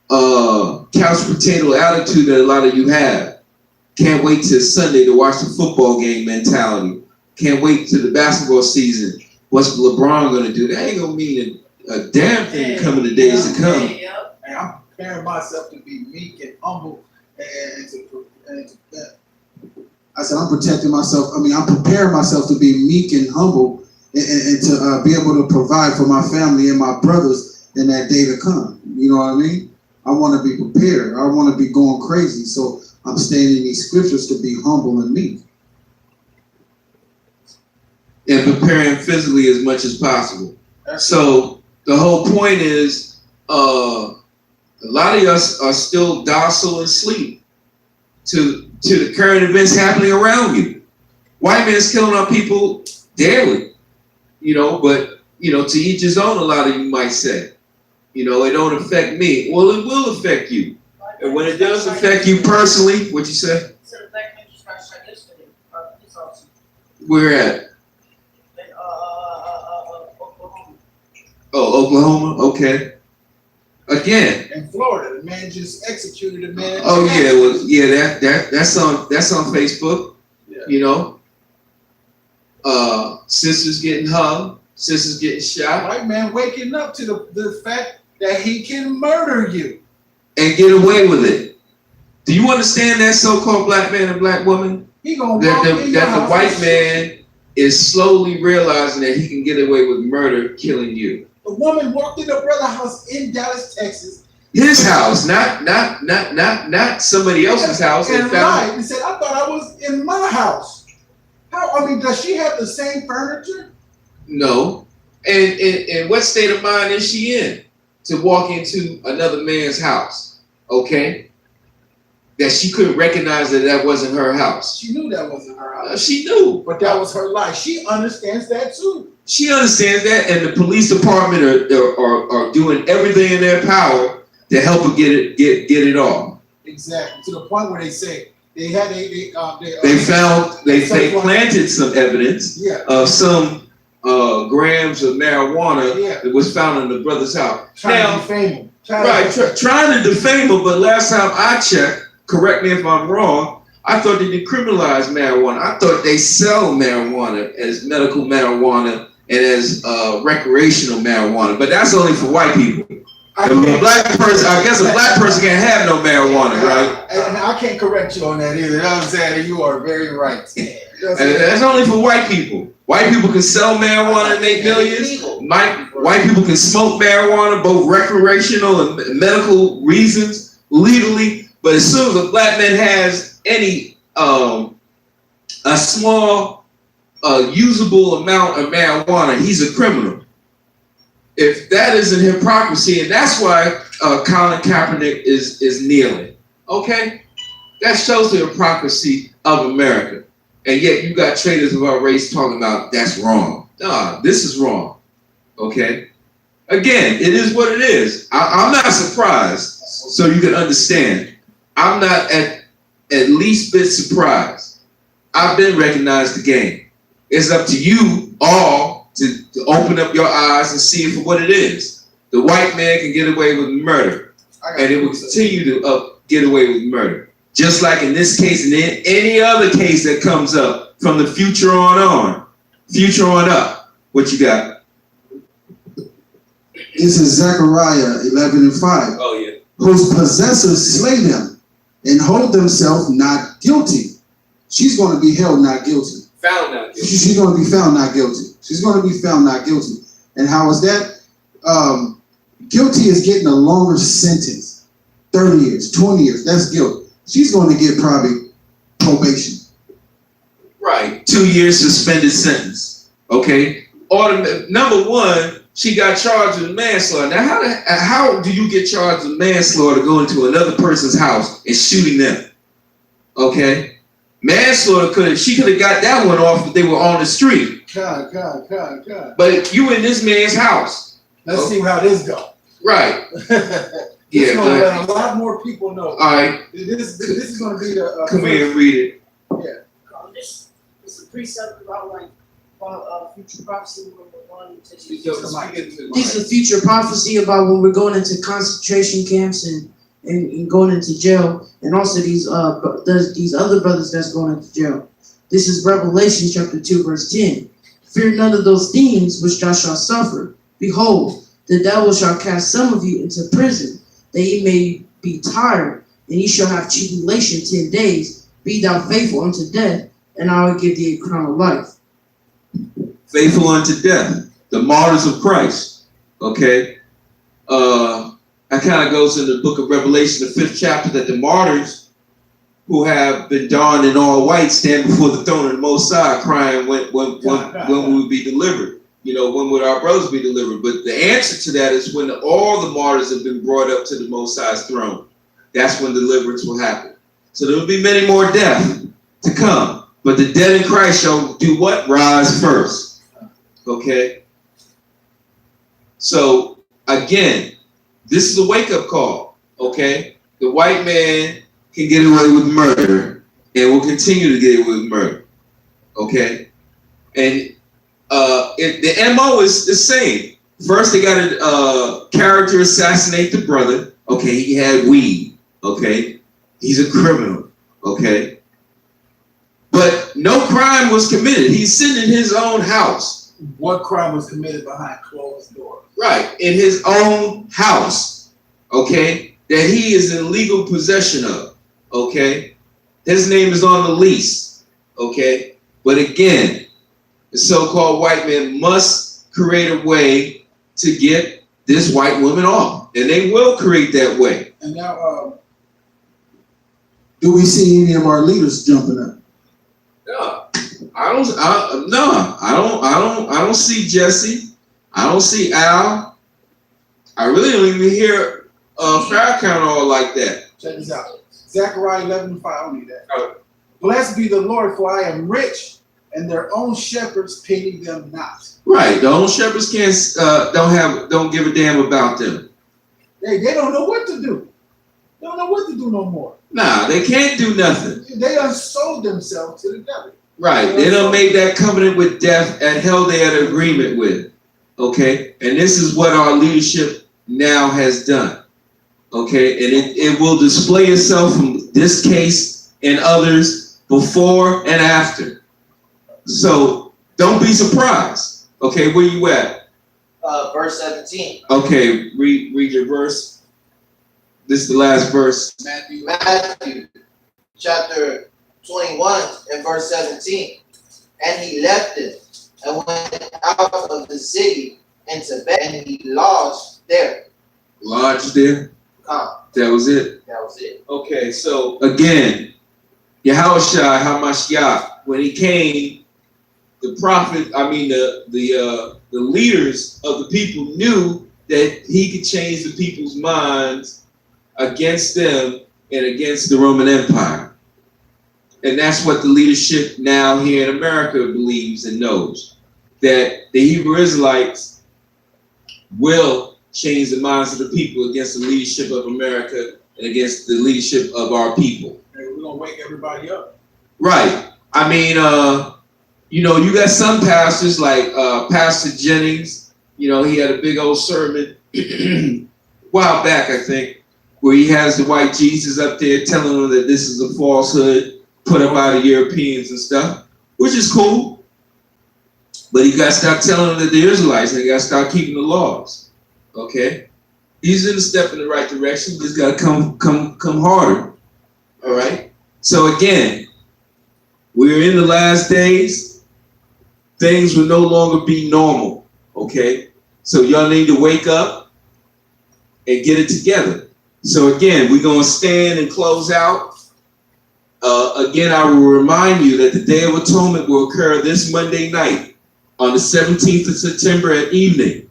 couch potato attitude that a lot of you have. Can't wait till Sunday to watch the football game mentality. Can't wait till the basketball season. What's LeBron gonna do? That ain't gonna mean a damn thing coming the days to come. and I'm preparing myself to be meek and humble and to I said, I'm protecting myself. I mean, I'm preparing myself to be meek and humble and to be able to provide for my family and my brothers in that day to come. You know what I mean? I want to be prepared. I want to be going crazy. So I'm staying in these scriptures to be humble and meek. and preparing physically as much as possible. So the whole point is, a lot of us are still docile and asleep to the current events happening around you. White man's killing our people daily, but to each his own, a lot of you might say. It don't affect me. Well, it will affect you. And when it does affect you personally, what you say? Where at? Oh, Oklahoma? Okay. Again. In Florida, the man just executed a man. Oh yeah, well, yeah, that's on Facebook. Yeah. Sisters getting hung, sisters getting shot. White man waking up to the fact that he can murder you and get away with it. Do you understand that so-called black man and black woman? He gonna that the white man is slowly realizing that he can get away with murder, killing you. The woman walked in the brother's house in Dallas, Texas. His house, not somebody else's house. And lied and said, "I thought I was in my house." Does she have the same furniture? No. And what state of mind is she in to walk into another man's house? Okay. That she couldn't recognize that wasn't her house. She knew that wasn't her house. She knew. But that was her life. She understands that too. She understands that, and the police department are doing everything in their power to help her get it off. Exactly. To the point where they say they planted some evidence of some grams of marijuana that was found in the brother's house. Trying to defame him. Trying to defame him, but last time I checked, correct me if I'm wrong, I thought they decriminalized marijuana. I thought they sell marijuana as medical marijuana and as recreational marijuana, but that's only for white people. I guess a black person can't have no marijuana, right? And I can't correct you on that either. You know what I'm saying? You are very right. That's only for white people. White people can sell marijuana and make millions. White people can smoke marijuana, both recreational and medical reasons, legally. But as soon as a black man has any a small usable amount of marijuana, he's a criminal. If that isn't hypocrisy, and that's why Colin Kaepernick is kneeling, okay? That shows the hypocrisy of America. And yet you got traitors of our race talking about that's wrong. Nah, this is wrong, okay? Again, it is what it is. I'm not surprised, so you can understand. I'm not at least bit surprised. I've been recognized the game. It's up to you all to open up your eyes and see it for what it is. The white man can get away with murder, and it will continue to get away with murder. Just like in this case and in any other case that comes up from the future on up. What you got? This is Zechariah 11:5. Oh yeah. Whose possessors slay them and hold themselves not guilty. She's going to be held not guilty. Found not guilty. She's going to be found not guilty. She's going to be found not guilty. And how is that? Guilty is getting a longer sentence. 30 years, 20 years, that's guilt. She's going to get probably probation. Right, 2 years suspended sentence. Okay. Number one, she got charged with manslaughter. Now, how do you get charged with manslaughter to go into another person's house and shooting them? Okay. Manslaughter she could have got that one off if they were on the street. God. But you in this man's house. Let's see how this goes. Right. Yeah. Gonna let a lot more people know. All right. This is going to be the. Come here and read it. Yeah. This is a precept about future prophecy when we're going into. This is a future prophecy about when we're going into concentration camps and going into jail, and also these other brothers that's going into jail. This is Revelation chapter 2, verse 10. Fear none of those things which thou shalt suffer. Behold, the devil shall cast some of you into prison, that ye may be tired, and ye shall have tribulation 10 days. Be thou faithful unto death, and I will give thee a crown of life. Faithful unto death. The martyrs of Christ. Okay? That kind of goes in the book of Revelation, the 5th chapter, that the martyrs who have been donned in all white stand before the throne of the Most High, crying when we would be delivered. When would our brothers be delivered? But the answer to that is when all the martyrs have been brought up to the Most High's throne. That's when deliverance will happen. So there will be many more death to come. But the dead in Christ shall do what? Rise first. Okay? So, again, this is a wake-up call. Okay? The white man can get away with murder and will continue to get away with murder. Okay? And the MO is the same. First, they got to character assassinate the brother. Okay, he had weed. Okay, he's a criminal. Okay, but no crime was committed. He's sitting in his own house. What crime was committed behind closed doors? Right, in his own house. Okay, that he is in legal possession of. Okay, his name is on the lease. Okay, but again, the so-called white man must create a way to get this white woman off, and they will create that way. And now, Do we see any of our leaders jumping up? No, I don't see Jesse. I don't see Al. I really don't even hear Farrakhan like that. check this out. Zechariah 11:5. I don't need that. Oh. Blessed be the Lord, for I am rich, and their own shepherds pity them not. Right, the own shepherds don't give a damn about them. They don't know what to do. They don't know what to do no more. Nah, they can't do nothing. They done sold themselves to the devil. Right, they done made that covenant with death, and hell they had an agreement with. Okay, and this is what our leadership now has done. Okay, and it will display itself from this case and others before and after. So don't be surprised. Okay, where you at? Verse 17. Okay, read your verse. This is the last verse. Matthew chapter 21 and verse 17. And he left it and went out of the city into bed, and he lodged there. Lodged there? That was it? That was it. Okay, so again, Yahushua HaMashiach, when he came, the leaders of the people knew that he could change the people's minds against them and against the Roman Empire. And that's what the leadership now here in America believes and knows, that the Hebrew Israelites will change the minds of the people against the leadership of America and against the leadership of our people. Hey, we're going to wake everybody up. Right. I mean, you got some pastors like Pastor Jennings. He had a big old sermon a while back, I think, where he has the white Jesus up there telling them that this is a falsehood put up by the Europeans and stuff, which is cool. But you got to stop telling them that they're Israelites, and you got to start keeping the laws. Okay? He's in a step in the right direction. Just got to come harder. All right? So again, we're in the last days. Things will no longer be normal. Okay? So y'all need to wake up and get it together. So again, we're going to stand and close out. Again, I will remind you that the Day of Atonement will occur this Monday night on the 17th of September at evening.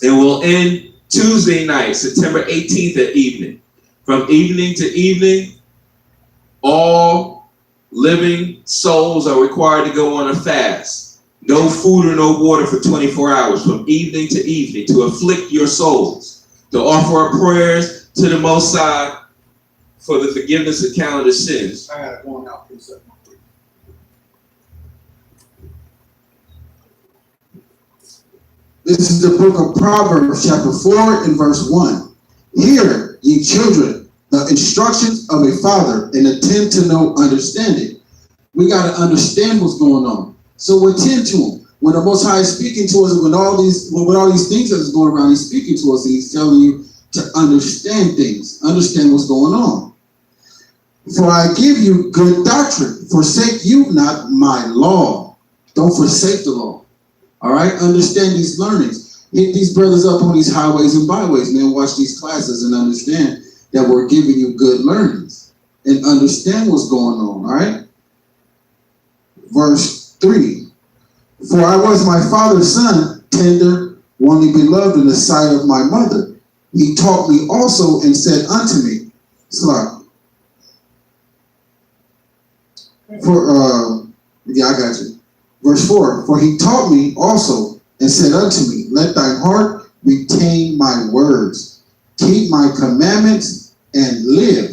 It will end Tuesday night, September 18th at evening. From evening to evening, all living souls are required to go on a fast. No food or no water for 24 hours, from evening to evening, to afflict your souls, to offer up prayers to the Most High for the forgiveness of counted sins. I got to go on out for a second. This is the book of Proverbs, chapter 4 and verse 1. Hear, ye children, the instructions of a father, and attend to know understanding. We got to understand what's going on. So attend to him. When the Most High is speaking to us, when all these things that is going around, he's speaking to us, and he's telling you to understand things, understand what's going on. For I give you good doctrine. Forsake you not my law. Don't forsake the law. All right? Understand these learnings. Hit these brothers up on these highways and byways, man. Watch these classes and understand that we're giving you good learnings. and understand what's going on, all right? Verse 3. For I was my father's son, tender, only beloved in the sight of my mother. He taught me also and said unto me, Slack. Yeah, I got you. Verse 4. For he taught me also and said unto me, let thine heart retain my words, keep my commandments, and live.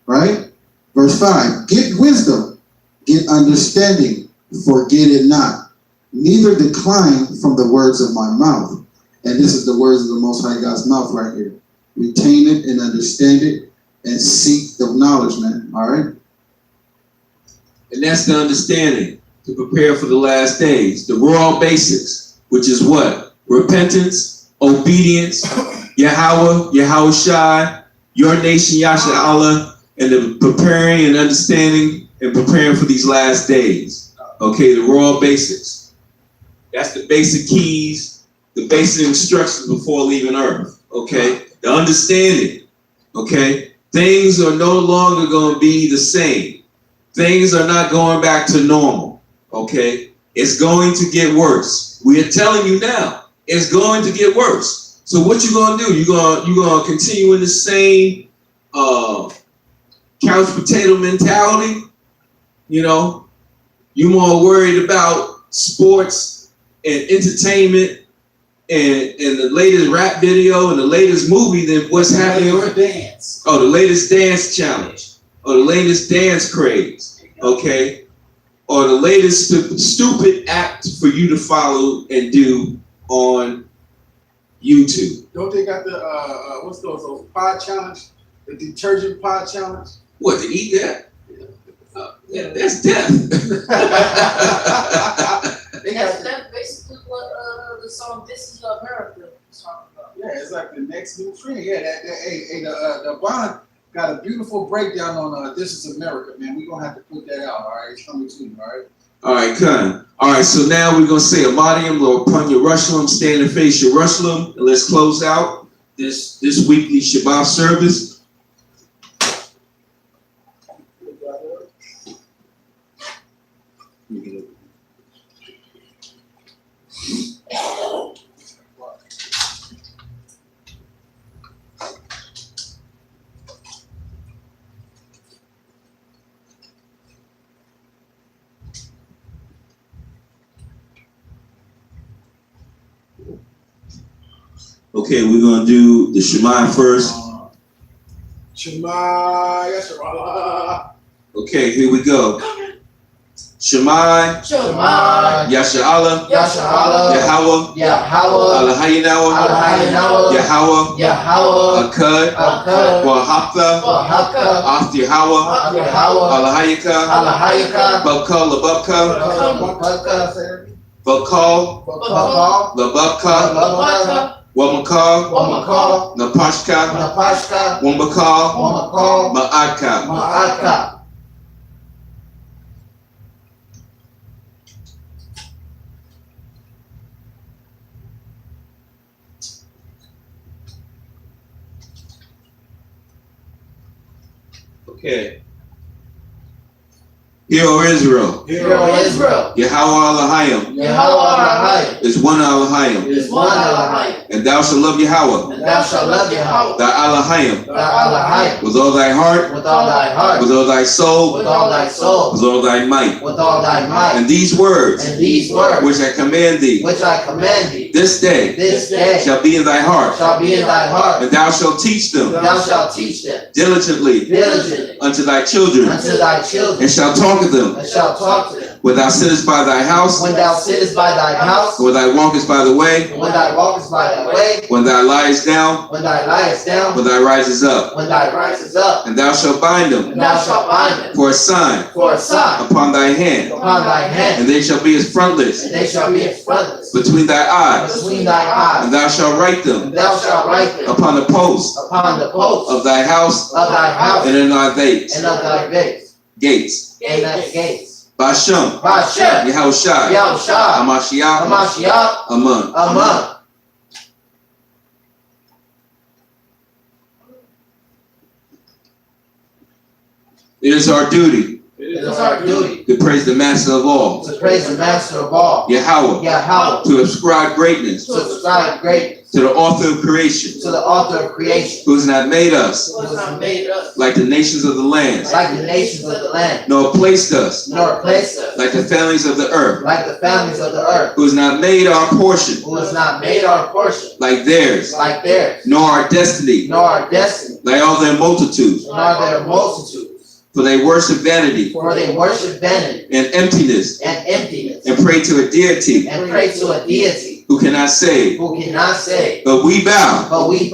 Right? Verse 5. Get wisdom, get understanding, forget it not, neither decline from the words of my mouth. And this is the words of the Most High God's mouth right here. Retain it and understand it and seek the knowledge, man. All right? And that's the understanding to prepare for the last days. The raw basics, which is what? Repentance, obedience, Yahweh, Yahushai, your nation, Yasha Allah, and the preparing and understanding and preparing for these last days. Okay, the raw basics. That's the basic keys, the basic instructions before leaving earth. Okay, the understanding. Okay, things are no longer going to be the same. Things are not going back to normal, okay? It's going to get worse. We are telling you now, it's going to get worse. So what you gonna do? You gonna continue in the same couch potato mentality? You know, you more worried about sports and entertainment and the latest rap video and the latest movie than what's happening. Dance. Oh, the latest dance challenge. Or the latest dance craze, okay? Or the latest stupid act for you to follow and do on YouTube. Don't they got the what's those pod challenge? The detergent pod challenge? What, to eat that? Yeah, that's death. They got That's basically what the song "This Is America" is talking about. yeah, it's like the next new trend. Yeah, the Bond got a beautiful breakdown on This Is America, man. We're gonna have to put that out, all right? It's coming soon, all right? All right, Khan. All right, so now we're gonna say Amadium, Lord, upon Yerushalayim, stand and face Yerushalayim, and let's close out this weekly Shabbat service. Okay, we're gonna do the Shema first. Shema, yes, sir. Okay, here we go. Shema, Shema, Yasha Allah, Yasha Allah, Yahweh, Yahweh, Alahayinawa, Alahayinawa, Yahweh, Yahweh, Akad, Akad, Wahapta, Wahaka, Af Yahweh, Yahweh, Alahayika, Alahayika, Bakal Labubka, Bakal, Bakal Bakal, Labubka, Bakal, Wamakal, Wamakal, Napashka, Napashka, Wamakal, Wamakal, Ma'aka. Ma'aka. Okay. Hear, O Israel, Hear, O Israel, Yahweh Alahayim Yahweh Alahayim is one Alahayim, is one Alahayim, and thou shalt love Yahweh, and thou shalt love Yahweh, thy Alahayim, thy Alahayim, with all thy heart, with all thy heart, with all thy soul, with all thy soul, with all thy might. with all thy might. And these words, And these words, which I command thee, which I command thee, this day, this day, shall be in thy heart, shall be in thy heart, and thou shalt teach them thou shalt teach them diligently diligently unto thy children, unto thy children, and shalt talk of them and shalt talk to them when thou sittest by thy house, when thou sittest by thy house, when thou walkest by the way, when thou walkest by thy way, when thou liest down, when thou liest down, when thou risest up. when thou risest up, And thou shalt bind them and thou shalt bind them for a sign for a sign upon thy hand, upon thy hand, and they shall be as frontlets and they shall be as frontlets between thy eyes. between thy eyes, And thou shalt write them and thou shalt write them upon the posts upon the posts of thy house of thy house and in thy gates. and of thy gates, Gates. and thy gates. Bashem, Bashem, Yahushai, Yahushua, Hamashiach, Hamashiach, Aman. Aman. It is our duty It is our duty to praise the Master of all, to praise the Master of all, Yahweh, Yahweh, to ascribe greatness to ascribe greatness to the author of creation, to the author of creation, who has not made us who has not made us like the nations of the land, like the nations of the land, nor placed us nor placed us like the families of the earth, like the families of the earth, who has not made our portion who has not made our portion like theirs, like theirs, nor our destiny nor our destiny, like all their multitudes. nor their multitudes. For they worship vanity For they worship vanity and emptiness, and emptiness, and pray to a deity and pray to a deity who cannot save. who cannot save. But we bow But we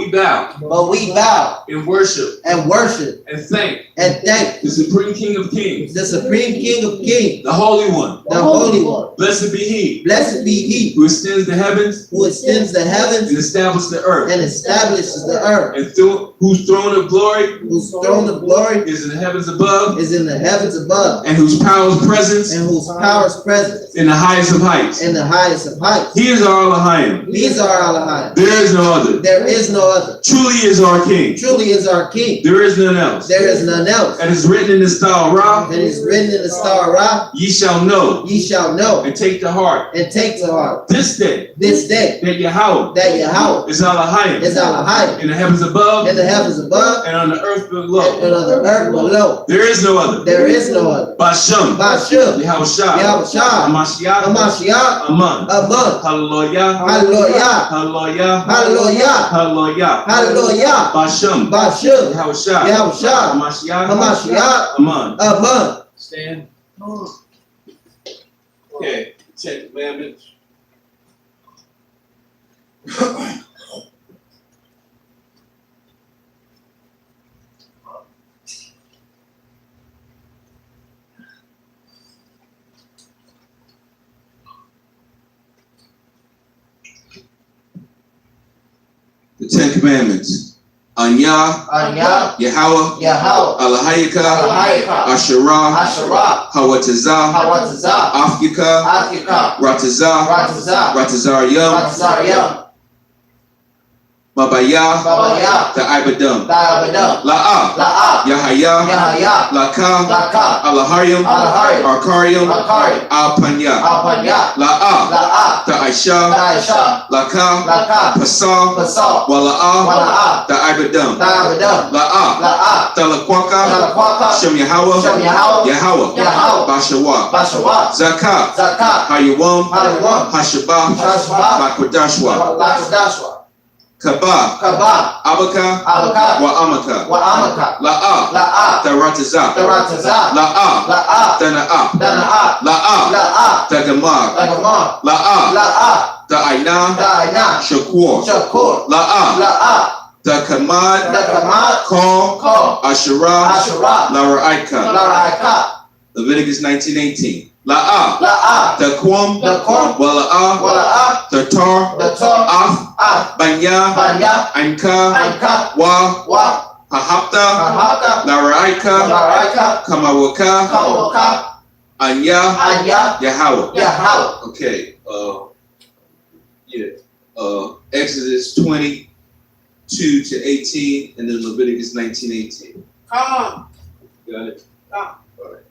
bow, but we bow in worship and worship and thank and thank the Supreme King of Kings, the Supreme King of Kings, the Holy One. the Holy One. Blessed be He Blessed be He who extends the heavens who extends the and heavens establishes the earth, and establishes the earth, and whose throne of glory whose throne of glory is in the heavens above, is in the heavens above, and whose power's presence and whose power's presence in the highest of heights. in the highest of heights. He is our Elohim. These are Elohim. There is no other. There is no other. Truly is our King. Truly is our King. There is none else. There is none else. And it's written in the Star Ra, It is written in the Star Ra, ye shall know ye shall know and take to heart and take to heart this day this day that Yahweh that Yahweh is Elohim is Elohim in the heavens above in the heavens above and on the earth and below. on the earth below. There is no other. There is no other. Bashem, Bashem, Yahushua, Yahushua, Hamashiach, Hamashiach, Aman. Aman. Hallelujah. Hallelujah. Hallelujah. Hallelujah. Hallelujah. Hallelujah. Bashem, Bashem, Yahushua, Yahushua, Hamashiach, Hamashiach, Aman. Aman. Stand. Okay. 10 Commandments. The 10 Commandments. Anya, Anya, Yahweh, Yahweh, Alahayika, Alahayika, Asherah, Asherah, Hawatazah, Hawatazah, Afyika, Afyika, Ratazah, Ratazah, Ratazariyam, Ratzariam, Mabaya, Babaya, Ta'ibadam, Ta'abadam, La'a, La'a, Yahaya, Yahaya, Laka, Laka, Alahariam, Alahariam, Arkariam, Akari, Alpanya, Apanya, La'a, La'a, Ta'isha, Taisha, Laka, Laka, Pasal, Pasal, Wala'a, Wala'a, Ta'ibadam, Ta'abadam, La'a, La'a, Talakwaka, Talakwaka, Shem Yahweh, Shem Yahweh, Yahweh, Yahweh, Bashawa, Bashawa, Zakat, Zakat, Hayawam, Hayawam, Hashabah, Hashabah, Bakwadashwa, Lakadashwa, Kaba, Kaba, Abaka, Abaka, Wa Amaka, Wa Amaka, La'a, La'a, Taratazah, Taratazah, La'a, La'a, Dana'a, Dana'a, La'a, La'a, Tagamag, Lagamar, La'a, La'a, Da'ina, Da'ina, Shakur, Shakur, La'a, La'a, Dakamad, Dakamad, Kal, Kal, Asherah, Asherah, Lara'ika. Laraika, Leviticus 19:18. La'a, La'a, Daquam, Daquam, Wala'a, Wala'a, Datar, Datar, Af, Af, Banya, Banya, Anka, Anka, Wa, Wa, Hahapta, Ahaka, Lara'ika, Laraika, Kamawaka, Kamawaka, Anya, Anya, Yahweh. Yahweh. Okay, Exodus 22 to 18, and then Leviticus 19:18. Come. Got it? Come. All right.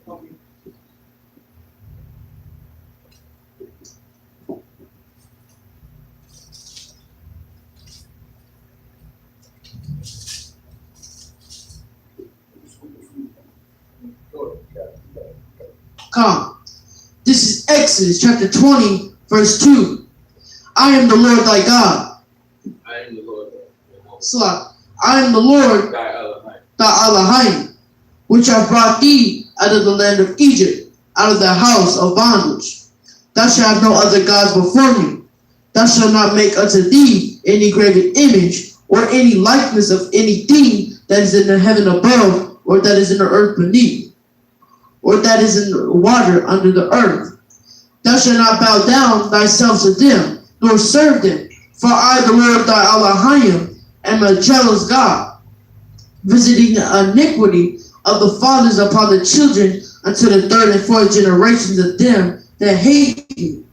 Come. This is Exodus chapter 20, verse 2. I am the Lord thy God. I am the Lord. Salah. I am the Lord thy Elohim, which I brought thee out of the land of Egypt, out of the house of bondage. Thou shalt have no other gods before me. Thou shalt not make unto thee any graven image, or any likeness of anything that is in the heaven above, or that is in the earth beneath, or that is in the water under the earth. Thou shalt not bow down thyself to them, nor serve them. For I, the Lord thy Elohim, am a jealous God, visiting the iniquity of the fathers upon the children unto the third and fourth generations of them that hate me,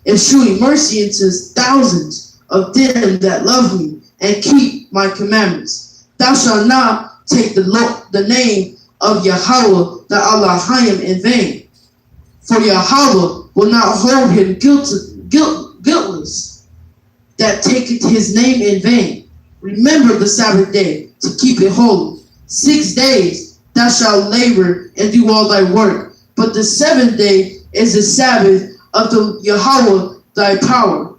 and shewing mercy unto thousands of them that love me and keep my commandments. Thou shalt not take the name of Yahweh thy Elohim in vain, for Yahweh will not hold him guiltless that taketh his name in vain. Remember the Sabbath day to keep it holy. 6 days thou shalt labor and do all thy work, but the seventh day is the Sabbath of the Yahweh thy power.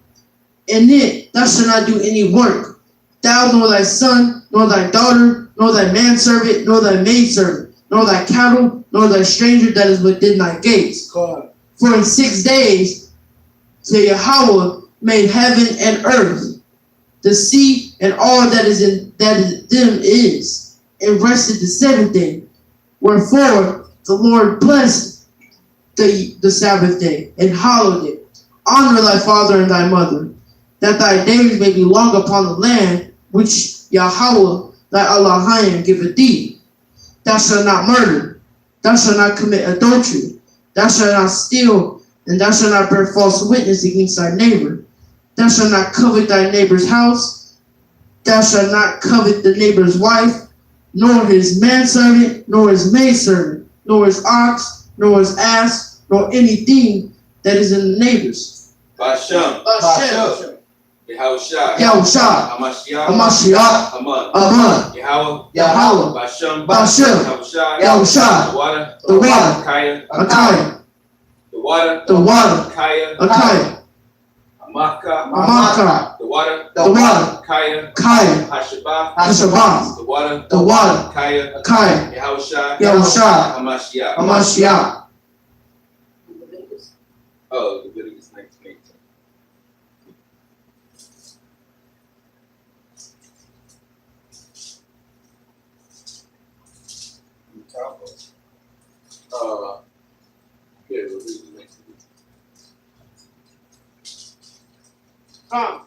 In it thou shalt not do any work, thou nor thy son, nor thy daughter, nor thy manservant, nor thy maidservant, nor thy cattle, nor thy stranger that is within thy gates. God. For in 6 days the Yahweh made heaven and earth, the sea, and all that is in them is, and rested the seventh day. Wherefore the Lord blessed the Sabbath day and hallowed it. Honor thy father and thy mother, that thy days may be long upon the land which Yahweh thy Elohim giveth thee. Thou shalt not murder, thou shalt not commit adultery, thou shalt not steal, and thou shalt not bear false witness against thy neighbor. Thou shalt not covet thy neighbor's house, thou shalt not covet the neighbor's wife, nor his manservant, nor his maidservant, nor his ox, nor his ass, nor anything that is in the neighbor's. Bashem. Bashem. Yahushua. Yahushua. Hamashiach. Hamashiach. Aman. Aman. Yahweh. Yahweh. Bashem. Bashem. Yahushua. Yahushua. The water. The water. Kaya. Akai. The water. The water. Kaya. Akai. Amaka. Amaka. The water. The water. Kaya. Kaya. Hashabah. Hashabah. The water. The water. Kaya. Kaya. Yahushua. Yahushua. Hamashiach. Hamashiach. Oh, Leviticus 19:18. Yeah, Leviticus 19:18.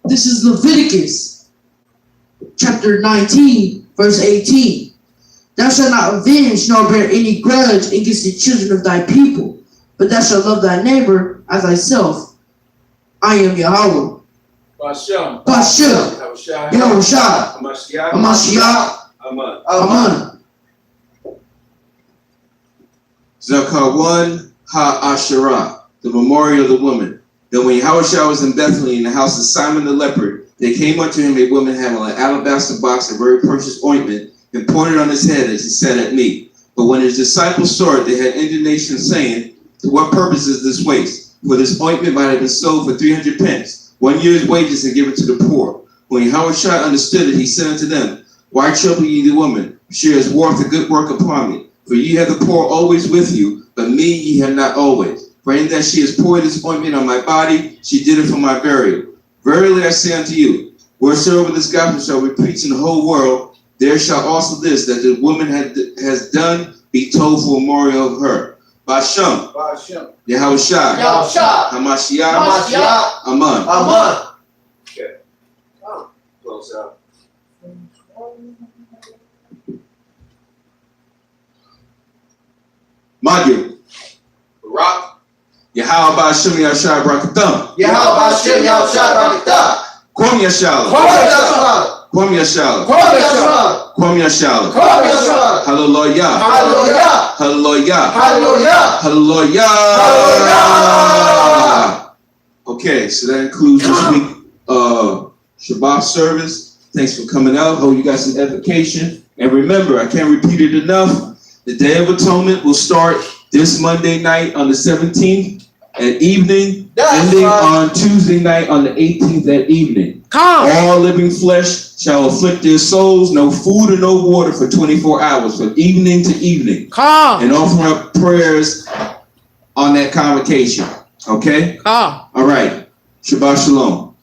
This is Leviticus chapter 19, verse 18. Thou shalt not avenge nor bear any grudge against the children of thy people, but thou shalt love thy neighbor as thyself. I am Yahweh. Bashem. Bashem. Yahushua. Yahushua. Hamashiach. Hamashiach. Aman. Aman. Zakah 1, Ha-Asherah, the memorial of the woman. Then when Yahushua was in Bethlehem in the house of Simon the leper, there came unto him a woman having an alabaster box of very precious ointment, and poured it on his head as he sat at meat. But when his disciples saw it, they had indignation, saying, to what purpose is this waste? For this ointment might have been sold for 300 pence, 1 year's wages, and given to the poor. When Yahushua understood it, he said unto them, why trouble ye the woman? She has wrought a good work upon me. For ye have the poor always with you, but me ye have not always. For in that she has poured this ointment on my body, she did it for my burial. Verily I say unto you, wheresoever this gospel shall be preached in the whole world, there shall also this that the woman has done be told for a memorial of her. Bashem. Bashem. Yahushua. Yahushua. Hamashiach. Hamashiach. Aman. Aman. Okay. Close out. Magil. Barak. Yahweh Bashem Yahushua Brakatham. Yahweh Bashem Yahushua Barakatah. Kwam Yashala. Kwam Yahshua. Kwam Yashala. Kwam Yahshua. Kwam Yashala. Kwam Yahshua. Hallelujah. Hallelujah. Hallelujah. Hallelujah. Hallelujah. Hallelujah. Okay, so that includes this week Shabbat service. Thanks for coming out. Hope you got some edification. And remember, I can't repeat it enough. The Day of Atonement will start this Monday night on the 17th at evening, ending on Tuesday night on the 18th at evening. All living flesh shall afflict their souls, no food or no water for 24 hours, from evening to evening. And offer up prayers on that convocation. Okay? All right. Shabbat Shalom.